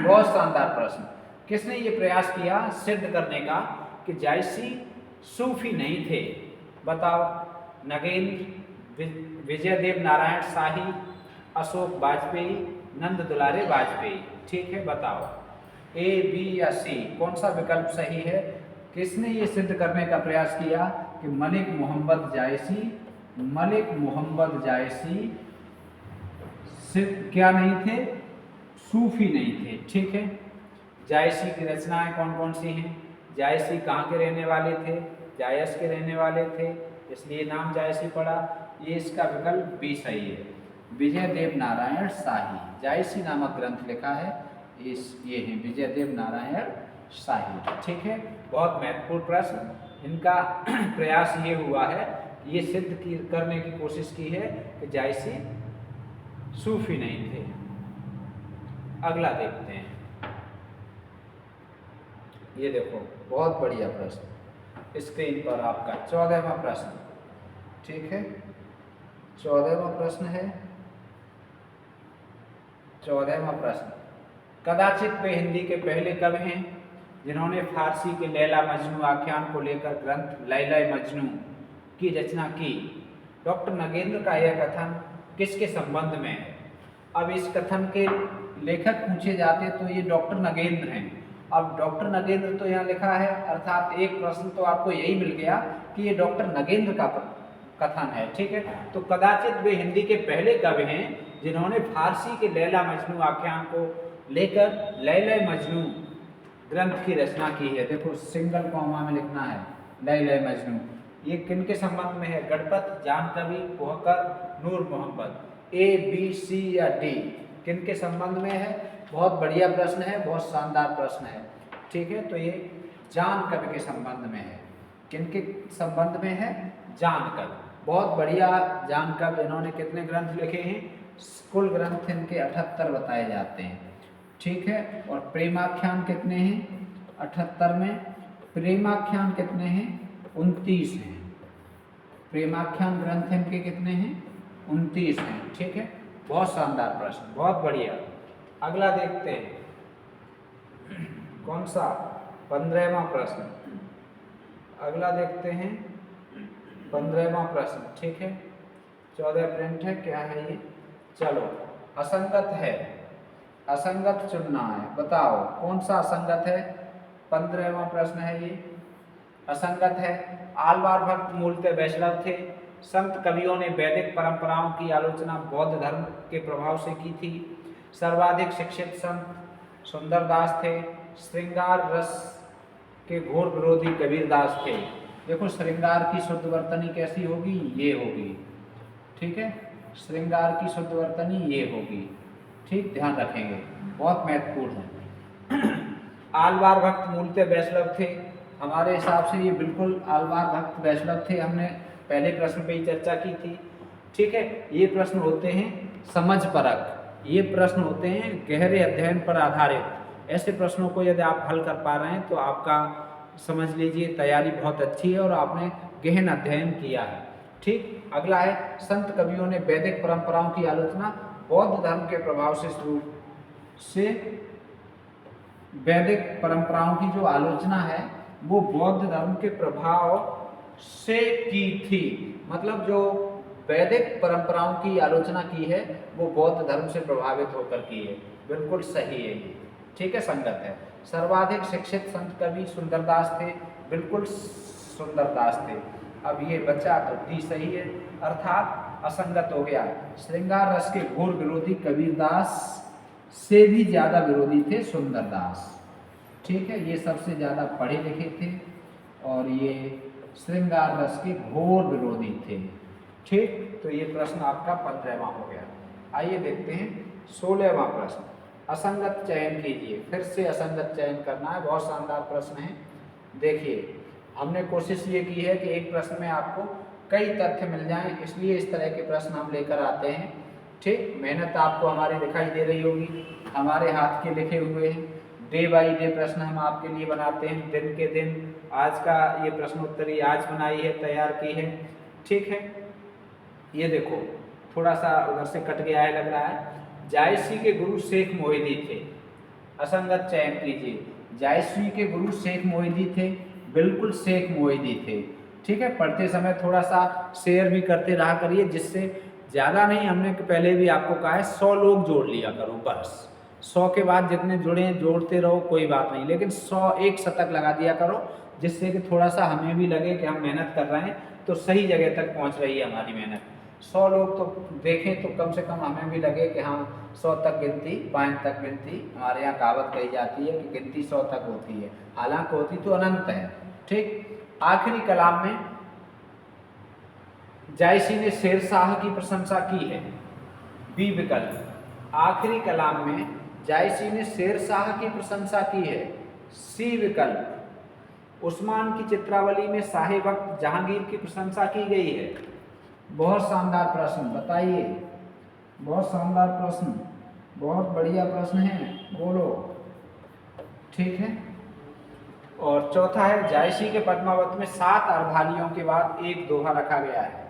बहुत शानदार प्रश्न। किसने ये प्रयास किया सिद्ध करने का कि जायसी सूफी नहीं थे? बताओ। नगेंद्र, विजयदेव नारायण शाही, अशोक वाजपेयी, नंद दुलारे वाजपेयी। ठीक है, बताओ ए, बी या सी, कौन सा विकल्प सही है? किसने ये सिद्ध करने का प्रयास किया कि मलिक मोहम्मद जायसी, मलिक मोहम्मद जायसी सिर्फ क्या नहीं थे? सूफी नहीं थे। ठीक है, जायसी की रचनाएं कौन कौन सी हैं? जायसी कहाँ के रहने वाले थे? जायस के रहने वाले थे, इसलिए नाम जायसी पड़ा। ये इसका विकल्प बी सही है। विजयदेव नारायण शाही, जायसी नामक ग्रंथ लिखा है, ये है विजयदेव नारायण शाही। ठीक है, बहुत महत्वपूर्ण प्रश्न। इनका प्रयास ये हुआ है, ये सिद्ध करने की कोशिश की है कि जायसी सूफी नहीं थे। अगला देखते हैं। ये देखो बहुत बढ़िया प्रश्न स्क्रीन पर आपका 14वां प्रश्न। ठीक है, 14वां प्रश्न है। 14वां प्रश्न, कदाचित वे हिंदी के पहले कवि हैं जिन्होंने फारसी के लैला मजनू आख्यान को लेकर ग्रंथ लैला मजनू की रचना की। डॉक्टर नगेंद्र का यह कथन किसके संबंध में है? अब इस कथन के लेखक पूछे जाते तो ये डॉक्टर नगेंद्र हैं। अब डॉक्टर नगेंद्र तो यहाँ लिखा है, अर्थात एक प्रश्न तो आपको यही मिल गया कि ये डॉक्टर नगेंद्र का कथन है। ठीक है, तो कदाचित वे हिंदी के पहले कवि हैं जिन्होंने फारसी के लैला मजनू आख्यान को लेकर लैला मजनू ग्रंथ की रचना की है। देखो सिंगल कॉमा में लिखना है लैला मजनू। ये किन के संबंध में है? गणपत, जानकवि, पोहकर, नूर मोहम्मद। ए बी सी या डी किन के संबंध में है? बहुत बढ़िया प्रश्न है, बहुत शानदार प्रश्न है। ठीक है, तो ये जानकवि के संबंध में है। किन के संबंध में है? जानकवि। बहुत बढ़िया जानकवि। इन्होंने कितने ग्रंथ लिखे हैं? कुल ग्रंथ इनके 78 बताए जाते हैं। ठीक है, और प्रेमाख्यान कितने हैं? 78 में। प्रेमाख्यान कितने हैं? 29 हैं। प्रेमाख्यान ग्रंथ इनके कितने हैं? 29 हैं। ठीक है, बहुत शानदार प्रश्न, बहुत बढ़िया। अगला देखते हैं, कौन सा? 15वां प्रश्न। अगला देखते हैं 15वां प्रश्न। ठीक है, 14 प्रिंट है, क्या है ये? चलो, असंगत है, असंगत चुनना है। बताओ कौन सा असंगत है? 15वां प्रश्न है ये, असंगत है। आलवार भक्त मूलतः वैष्णव थे। संत कवियों ने वैदिक परंपराओं की आलोचना बौद्ध धर्म के प्रभाव से की थी। सर्वाधिक शिक्षित संत सुंदरदास थे। श्रृंगार रस के घोर विरोधी कबीरदास थे। देखो श्रृंगार की शुद्ध वर्तनी कैसी होगी? ये होगी। ठीक है, श्रृंगार की शुद्ध वर्तनी ये होगी। ठीक, ध्यान रखेंगे, बहुत महत्वपूर्ण है। आलवार भक्त मूलतः वैष्णव थे। हमारे हिसाब से ये बिल्कुल आलवार भक्त वैष्णव थे। हमने पहले प्रश्न पे ही चर्चा की थी। ठीक है, ये प्रश्न होते हैं समझ परक, ये प्रश्न होते हैं गहरे अध्ययन पर आधारित। ऐसे प्रश्नों को यदि आप हल कर पा रहे हैं तो आपका समझ लीजिए तैयारी बहुत अच्छी है और आपने गहन अध्ययन किया है। ठीक, अगला है संत कवियों ने वैदिक परंपराओं की आलोचना बौद्ध धर्म के प्रभाव से शुरू से। वैदिक परंपराओं की जो आलोचना है वो बौद्ध धर्म के प्रभाव से की थी। मतलब जो वैदिक परंपराओं की आलोचना की है वो बौद्ध धर्म से प्रभावित होकर की है। बिल्कुल सही है ये। ठीक है, संगत है। सर्वाधिक शिक्षित संत कवि सुंदरदास थे। बिल्कुल सुंदरदास थे। अब ये बचा तो डी सही है, अर्थात असंगत हो गया। श्रृंगार रस के घोर विरोधी कबीरदास से भी ज्यादा विरोधी थे सुंदरदास। ठीक है, ये सबसे ज्यादा पढ़े लिखे थे और ये श्रृंगार रस के घोर विरोधी थे। ठीक, तो ये प्रश्न आपका 15वां हो गया। आइए देखते हैं 16वां प्रश्न। असंगत चयन कीजिए। फिर से असंगत चयन करना है, बहुत शानदार प्रश्न है। देखिए, हमने कोशिश ये की है कि एक प्रश्न में आपको कई तथ्य मिल जाएं, इसलिए इस तरह के प्रश्न हम लेकर आते हैं। ठीक, मेहनत आपको हमारी दिखाई दे रही होगी, हमारे हाथ के लिखे हुए हैं। डे बाई डे प्रश्न हम आपके लिए बनाते हैं, दिन के दिन। आज का ये प्रश्नोत्तरी आज बनाई है, तैयार की है। ठीक है, ये देखो थोड़ा सा उधर से कट गया है लग रहा है। जायसी के गुरु शेख मोहिदी थे। असंगत चयन कीजिए। जायसी के गुरु शेख मोहिदी थे। बिल्कुल शेख मोहिदी थे। ठीक है, पढ़ते समय थोड़ा सा शेयर भी करते रहा करिए, जिससे ज़्यादा नहीं, हमने पहले भी आपको कहा है 100 लोग जोड़ लिया करो बस। 100 के बाद जितने जुड़े जोड़ते रहो, कोई बात नहीं, लेकिन 100 एक शतक लगा दिया करो, जिससे कि थोड़ा सा हमें भी लगे कि हम मेहनत कर रहे हैं, तो सही जगह तक पहुंच रही है हमारी मेहनत। 100 लोग तो देखें तो कम से कम हमें भी लगे कि हाँ 100 तक गिनती, 5 तक गिनती। हमारे यहाँ कहावत कही जाती है कि गिनती 100 तक होती है, हालांकि होती तो अनंत है। ठीक, आखिरी कलाम में जायसी ने शेरशाह की प्रशंसा की है। बी विकल्प। आखिरी कलाम में जायसी ने शेरशाह की प्रशंसा की है। सी विकल्प। उस्मान की चित्रावली में शाही वक्त जहांगीर की प्रशंसा की गई है। बहुत शानदार प्रश्न, बताइए। बहुत शानदार प्रश्न, बहुत बढ़िया प्रश्न है, बोलो। ठीक है, और चौथा है जायसी के पद्मावत में 7 अर्धालियों के बाद एक दोहा रखा गया है।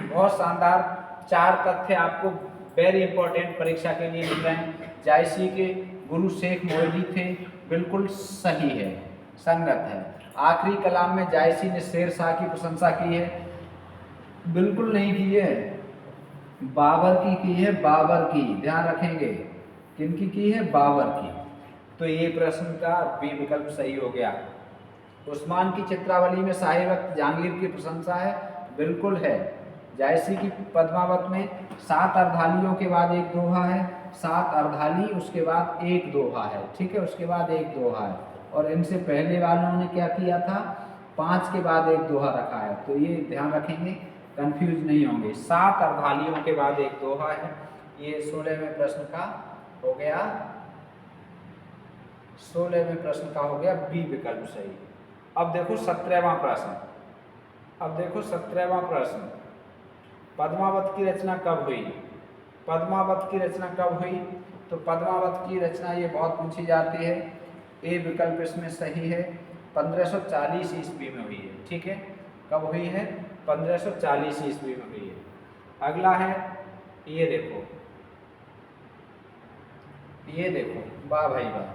बहुत शानदार 4 तथ्य आपको वेरी इंपॉर्टेंट परीक्षा के लिए मिल रहे हैं। जायसी के गुरु शेख मोहिदी थे। बिल्कुल सही है, संगत है। आखिरी कलाम में जायसी ने शेर शाह की प्रशंसा की है? बिल्कुल नहीं की है, बाबर की है, बाबर की, ध्यान रखेंगे। किनकी की है? बाबर की। तो ये प्रश्न का बी विकल्प सही हो गया। उस्मान की चित्रावली में शाही वक्त जहांगीर की प्रशंसा है? बिल्कुल है। जायसी की पद्मावत में 7 अर्धालियों के बाद एक दोहा है, 7 अर्धाली उसके बाद एक दोहा है, ठीक है, उसके बाद एक दोहा है। और इनसे पहले वालों ने क्या किया था? 5 के बाद एक दोहा रखा है। तो ये ध्यान रखेंगे, कंफ्यूज नहीं होंगे। 7 अर्धालियों के बाद एक दोहा है। ये 16वें प्रश्न का हो गया, 16वें प्रश्न का हो गया बी विकल्प सही। अब देखो 17वां प्रश्न, अब देखो 17वां प्रश्न, पद्मावत की रचना कब हुई? पद्मावत की रचना कब हुई? तो पद्मावत की रचना ये बहुत पूछी जाती है। ए विकल्प इसमें सही है, 1540 ईस्वी में हुई है, ठीक है। कब हुई है? 1540 ईस्वी में हुई है। अगला है, ये देखो, ये देखो, वाह भाई वाह,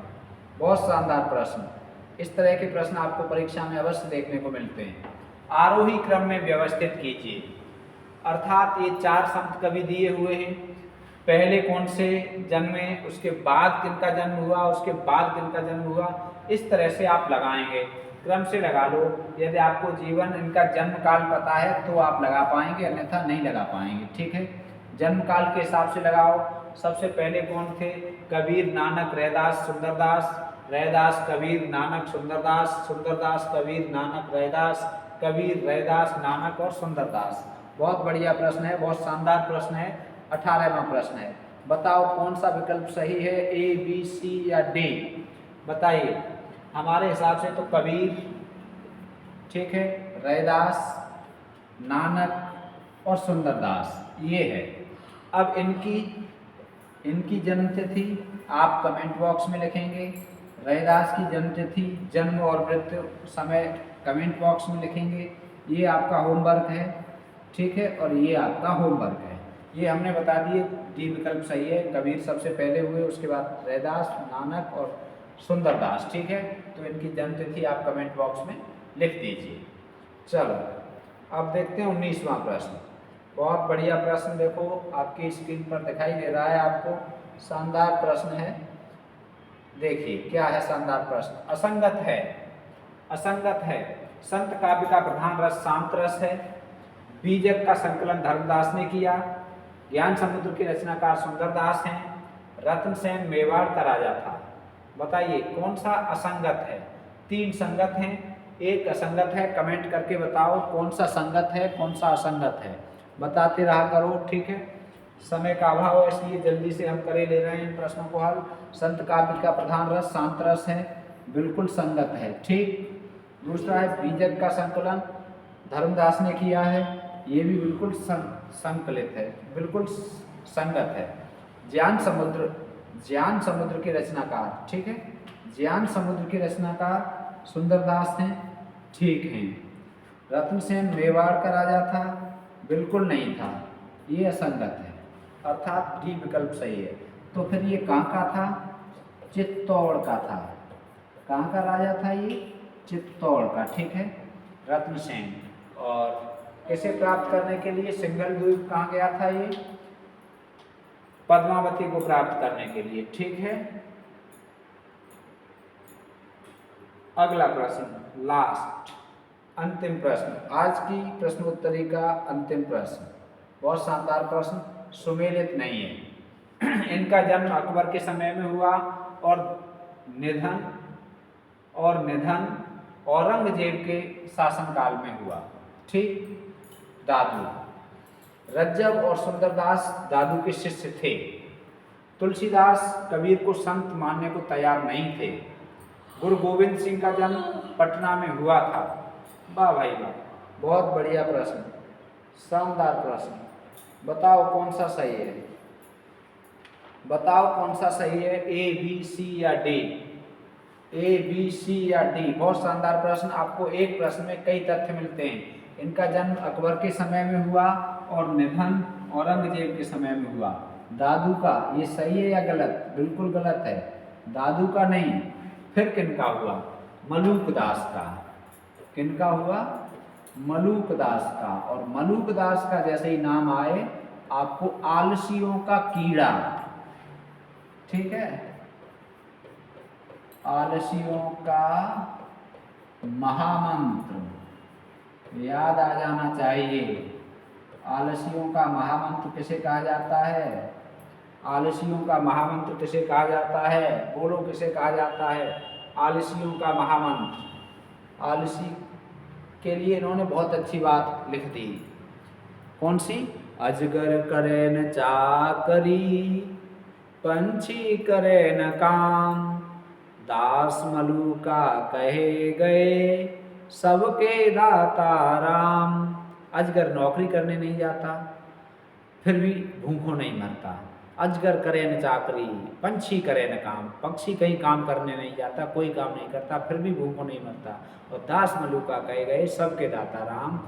बहुत शानदार प्रश्न। इस तरह के प्रश्न आपको परीक्षा में अवश्य देखने को मिलते हैं। आरोही क्रम में व्यवस्थित कीजिए, अर्थात ये 4 संत कवि दिए हुए हैं, पहले कौन से जन्मे, उसके बाद किनका जन्म हुआ, उसके बाद किनका जन्म हुआ, इस तरह से आप लगाएंगे, क्रम से लगा लो। यदि आपको जीवन इनका जन्म काल पता है तो आप लगा पाएंगे, अन्यथा नहीं लगा पाएंगे, ठीक है। जन्म काल के हिसाब से लगाओ। सबसे पहले कौन थे? कबीर, नानक, रैदास, सुंदरदास। रैदास, कबीर, नानक, सुंदरदास। सुंदरदास, कबीर, नानक, रैदास। कबीर, रैदास, नानक और सुंदरदास। बहुत बढ़िया प्रश्न है, बहुत शानदार प्रश्न है। 18वां प्रश्न है, बताओ कौन सा विकल्प सही है, ए, बी, सी या डी? बताइए। हमारे हिसाब से तो कबीर, ठीक है, रैदास, नानक और सुंदरदास, ये है। अब इनकी जन्म तिथि आप कमेंट बॉक्स में लिखेंगे। रैदास की जन्म तिथि, जन्म और मृत्यु समय कमेंट बॉक्स में लिखेंगे। ये आपका होमवर्क है, ठीक है, और ये आपका होमवर्क है। ये हमने बता दिए, डी विकल्प सही है। कबीर सबसे पहले हुए, उसके बाद रैदास, नानक और सुंदरदास, ठीक है। तो इनकी जन्म तिथि आप कमेंट बॉक्स में लिख दीजिए। चलो अब देखते हैं 19वां प्रश्न। बहुत बढ़िया प्रश्न, देखो आपकी स्क्रीन पर दिखाई दे रहा है आपको, शानदार प्रश्न है। देखिए क्या है शानदार प्रश्न। असंगत है, असंगत है। संत काव्य का प्रधान रस शांत रस है। बीजक का संकलन धर्मदास ने किया। ज्ञान समुद्र के रचनाकार सुंदरदास हैं। रत्नसेन मेवाड़ का राजा था। बताइए कौन सा असंगत है? 3 संगत हैं, एक असंगत है। कमेंट करके बताओ कौन सा संगत है, कौन सा असंगत है। बताते रहा करो, ठीक है। समय का अभाव है इसलिए जल्दी से हम करे ले रहे हैं इन प्रश्नों को हल। संत काव्य का प्रधान रस शांत रस है, बिल्कुल संगत है, ठीक। दूसरा है बीजक का संकलन धर्मदास ने किया है, ये भी बिल्कुल संकलित है, बिल्कुल संगत है। ज्ञान समुद्र के रचनाकार, ठीक है, ज्ञान समुद्र के रचनाकार सुंदरदास हैं, ठीक हैं। रत्नसेन मेवाड़ का राजा था, बिल्कुल नहीं था, ये असंगत है, अर्थात डी विकल्प सही है। तो फिर ये कहाँ का था? चित्तौड़ का था। कहाँ का राजा था ये? चित्तौड़ का, ठीक है, रत्नसेन। और इसे प्राप्त करने के लिए सिंघल द्वीप कहाँ गया था ये? पद्मावती को प्राप्त करने के लिए, ठीक है। अगला प्रश्न, लास्ट अंतिम प्रश्न, आज की प्रश्नोत्तरी का अंतिम प्रश्न। बहुत शानदार प्रश्न, सुमेलित नहीं है। इनका जन्म अकबर के समय में हुआ और निधन औरंगजेब के शासनकाल में हुआ, ठीक। दादू रज्जब और सुंदरदास दादू के शिष्य थे। तुलसीदास कबीर को संत मानने को तैयार नहीं थे। गुरु गोविंद सिंह का जन्म पटना में हुआ था। वाह भाई वाह, बहुत बढ़िया प्रश्न, शानदार प्रश्न। बताओ कौन सा सही है, बताओ कौन सा सही है, ए, बी, सी या डी? ए, बी, सी या डी? बहुत शानदार प्रश्न। आपको एक प्रश्न में कई तथ्य मिलते हैं। इनका जन्म अकबर के समय में हुआ और निधन औरंगजेब के समय में हुआ। दादू का, ये सही है या गलत? बिल्कुल गलत है, दादू का नहीं। फिर किनका हुआ? मलूक दास का। किनका हुआ? मलूक दास का। और मलूक दास का जैसे ही नाम आए आपको आलसियों का कीड़ा, ठीक है, आलसियों का महामंत्र याद आ जाना चाहिए। आलसियों का महामंत्र किसे कहा जाता है? आलसियों का महामंत्र किसे कहा जाता है? बोलो, किसे कहा जाता है आलसियों का महामंत्र? आलसी के लिए इन्होंने बहुत अच्छी बात लिख दी। कौन सी? अजगर करे न चाकरी, पंछी करे न काम, दास मलूका कहे गए, सबके दाता राम। अजगर नौकरी करने नहीं जाता, फिर भी भूखों नहीं मरता। अजगर करे न चाकरी, पंछी करे न काम, पक्षी कहीं काम करने नहीं जाता, कोई काम नहीं करता, फिर भी भूखों नहीं मरता। और दास मलूका कहे गए, सबके दाता राम।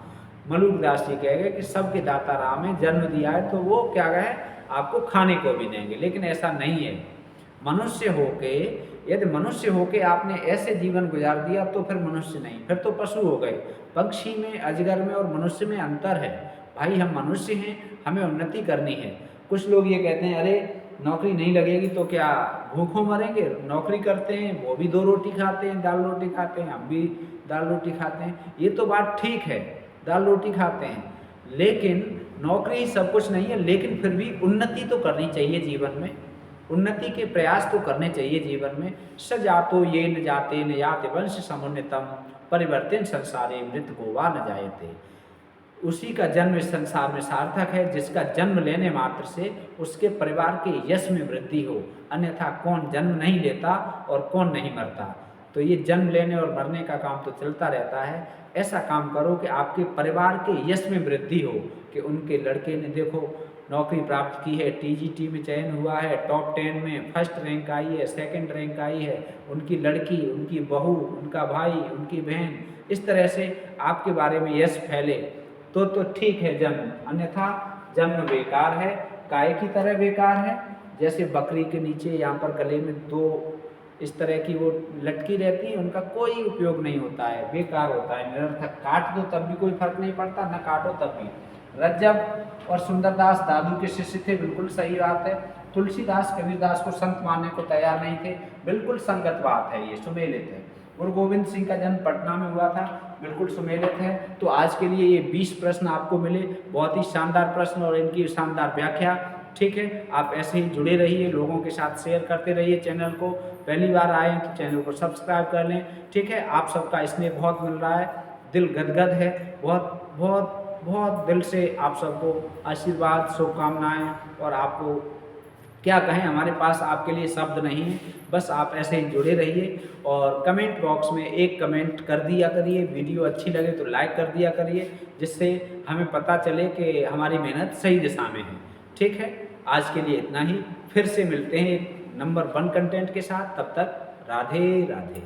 मलूक दास जी कह गए कि सबके दाता राम है, जन्म दिया है तो वो क्या गए आपको खाने को भी देंगे। लेकिन ऐसा नहीं है। मनुष्य होके, यदि मनुष्य होके आपने ऐसे जीवन गुजार दिया तो फिर मनुष्य नहीं, फिर तो पशु हो गए। पक्षी में, अजगर में और मनुष्य में अंतर है। भाई हम मनुष्य हैं, हमें उन्नति करनी है। कुछ लोग ये कहते हैं अरे नौकरी नहीं लगेगी तो क्या भूखों मरेंगे? नौकरी करते हैं, वो भी 2 रोटी खाते हैं, दाल रोटी खाते हैं, हम भी दाल रोटी खाते हैं। ये तो बात ठीक है, दाल रोटी खाते हैं, लेकिन नौकरी सब कुछ नहीं है। लेकिन फिर भी उन्नति तो करनी चाहिए जीवन में, उन्नति के प्रयास तो करने चाहिए जीवन में। स जातो ये न जाते न याते वंश समुन्नतम, परिवर्तन संसारे मृत को वा न जायते। उसी का जन्म इस संसार में सार्थक है जिसका जन्म लेने मात्र से उसके परिवार के यश में वृद्धि हो, अन्यथा कौन जन्म नहीं लेता और कौन नहीं मरता। तो ये जन्म लेने और मरने का काम तो चलता रहता है। ऐसा काम करो कि आपके परिवार के यश में वृद्धि हो, कि उनके लड़के ने देखो नौकरी प्राप्त की है, टीजीटी में चयन हुआ है, टॉप 10 में फर्स्ट रैंक आई है, सेकंड रैंक आई है, उनकी लड़की, उनकी बहू, उनका भाई, उनकी बहन, इस तरह से आपके बारे में यश फैले तो ठीक है जन्म, अन्यथा जन्म बेकार है। गाय की तरह बेकार है, जैसे बकरी के नीचे यहाँ पर गले में 2 इस तरह की वो लटकी रहती है, उनका कोई उपयोग नहीं होता है, बेकार होता है, निरर्थक। काट दो तब भी कोई फर्क नहीं पड़ता, न काटो तब भी। रज्जब और सुंदरदास दादू के शिष्य थे, बिल्कुल सही बात है। तुलसीदास कबीरदास को संत मानने को तैयार नहीं थे, बिल्कुल संगत बात है, ये सुमेलित है। गुरु गोविंद सिंह का जन्म पटना में हुआ था, बिल्कुल सुमेलित है। तो आज के लिए ये 20 प्रश्न आपको मिले, बहुत ही शानदार प्रश्न और इनकी शानदार व्याख्या। ठीक है, आप ऐसे ही जुड़े रहिए, लोगों के साथ शेयर करते रहिए चैनल को। पहली बार आए हैं तो चैनल को सब्सक्राइब कर लें। ठीक है, आप सबका स्नेह बहुत मिल रहा है, दिल गदगद है, बहुत बहुत बहुत दिल से आप सबको आशीर्वाद, शुभकामनाएँ। और आपको क्या कहें, हमारे पास आपके लिए शब्द नहीं है, बस आप ऐसे ही जुड़े रहिए। और कमेंट बॉक्स में एक कमेंट कर दिया करिए, वीडियो अच्छी लगे तो लाइक कर दिया करिए, जिससे हमें पता चले कि हमारी मेहनत सही दिशा में है। ठीक है, आज के लिए इतना ही, फिर से मिलते हैं एक नंबर 1 कंटेंट के साथ। तब तक राधे राधे।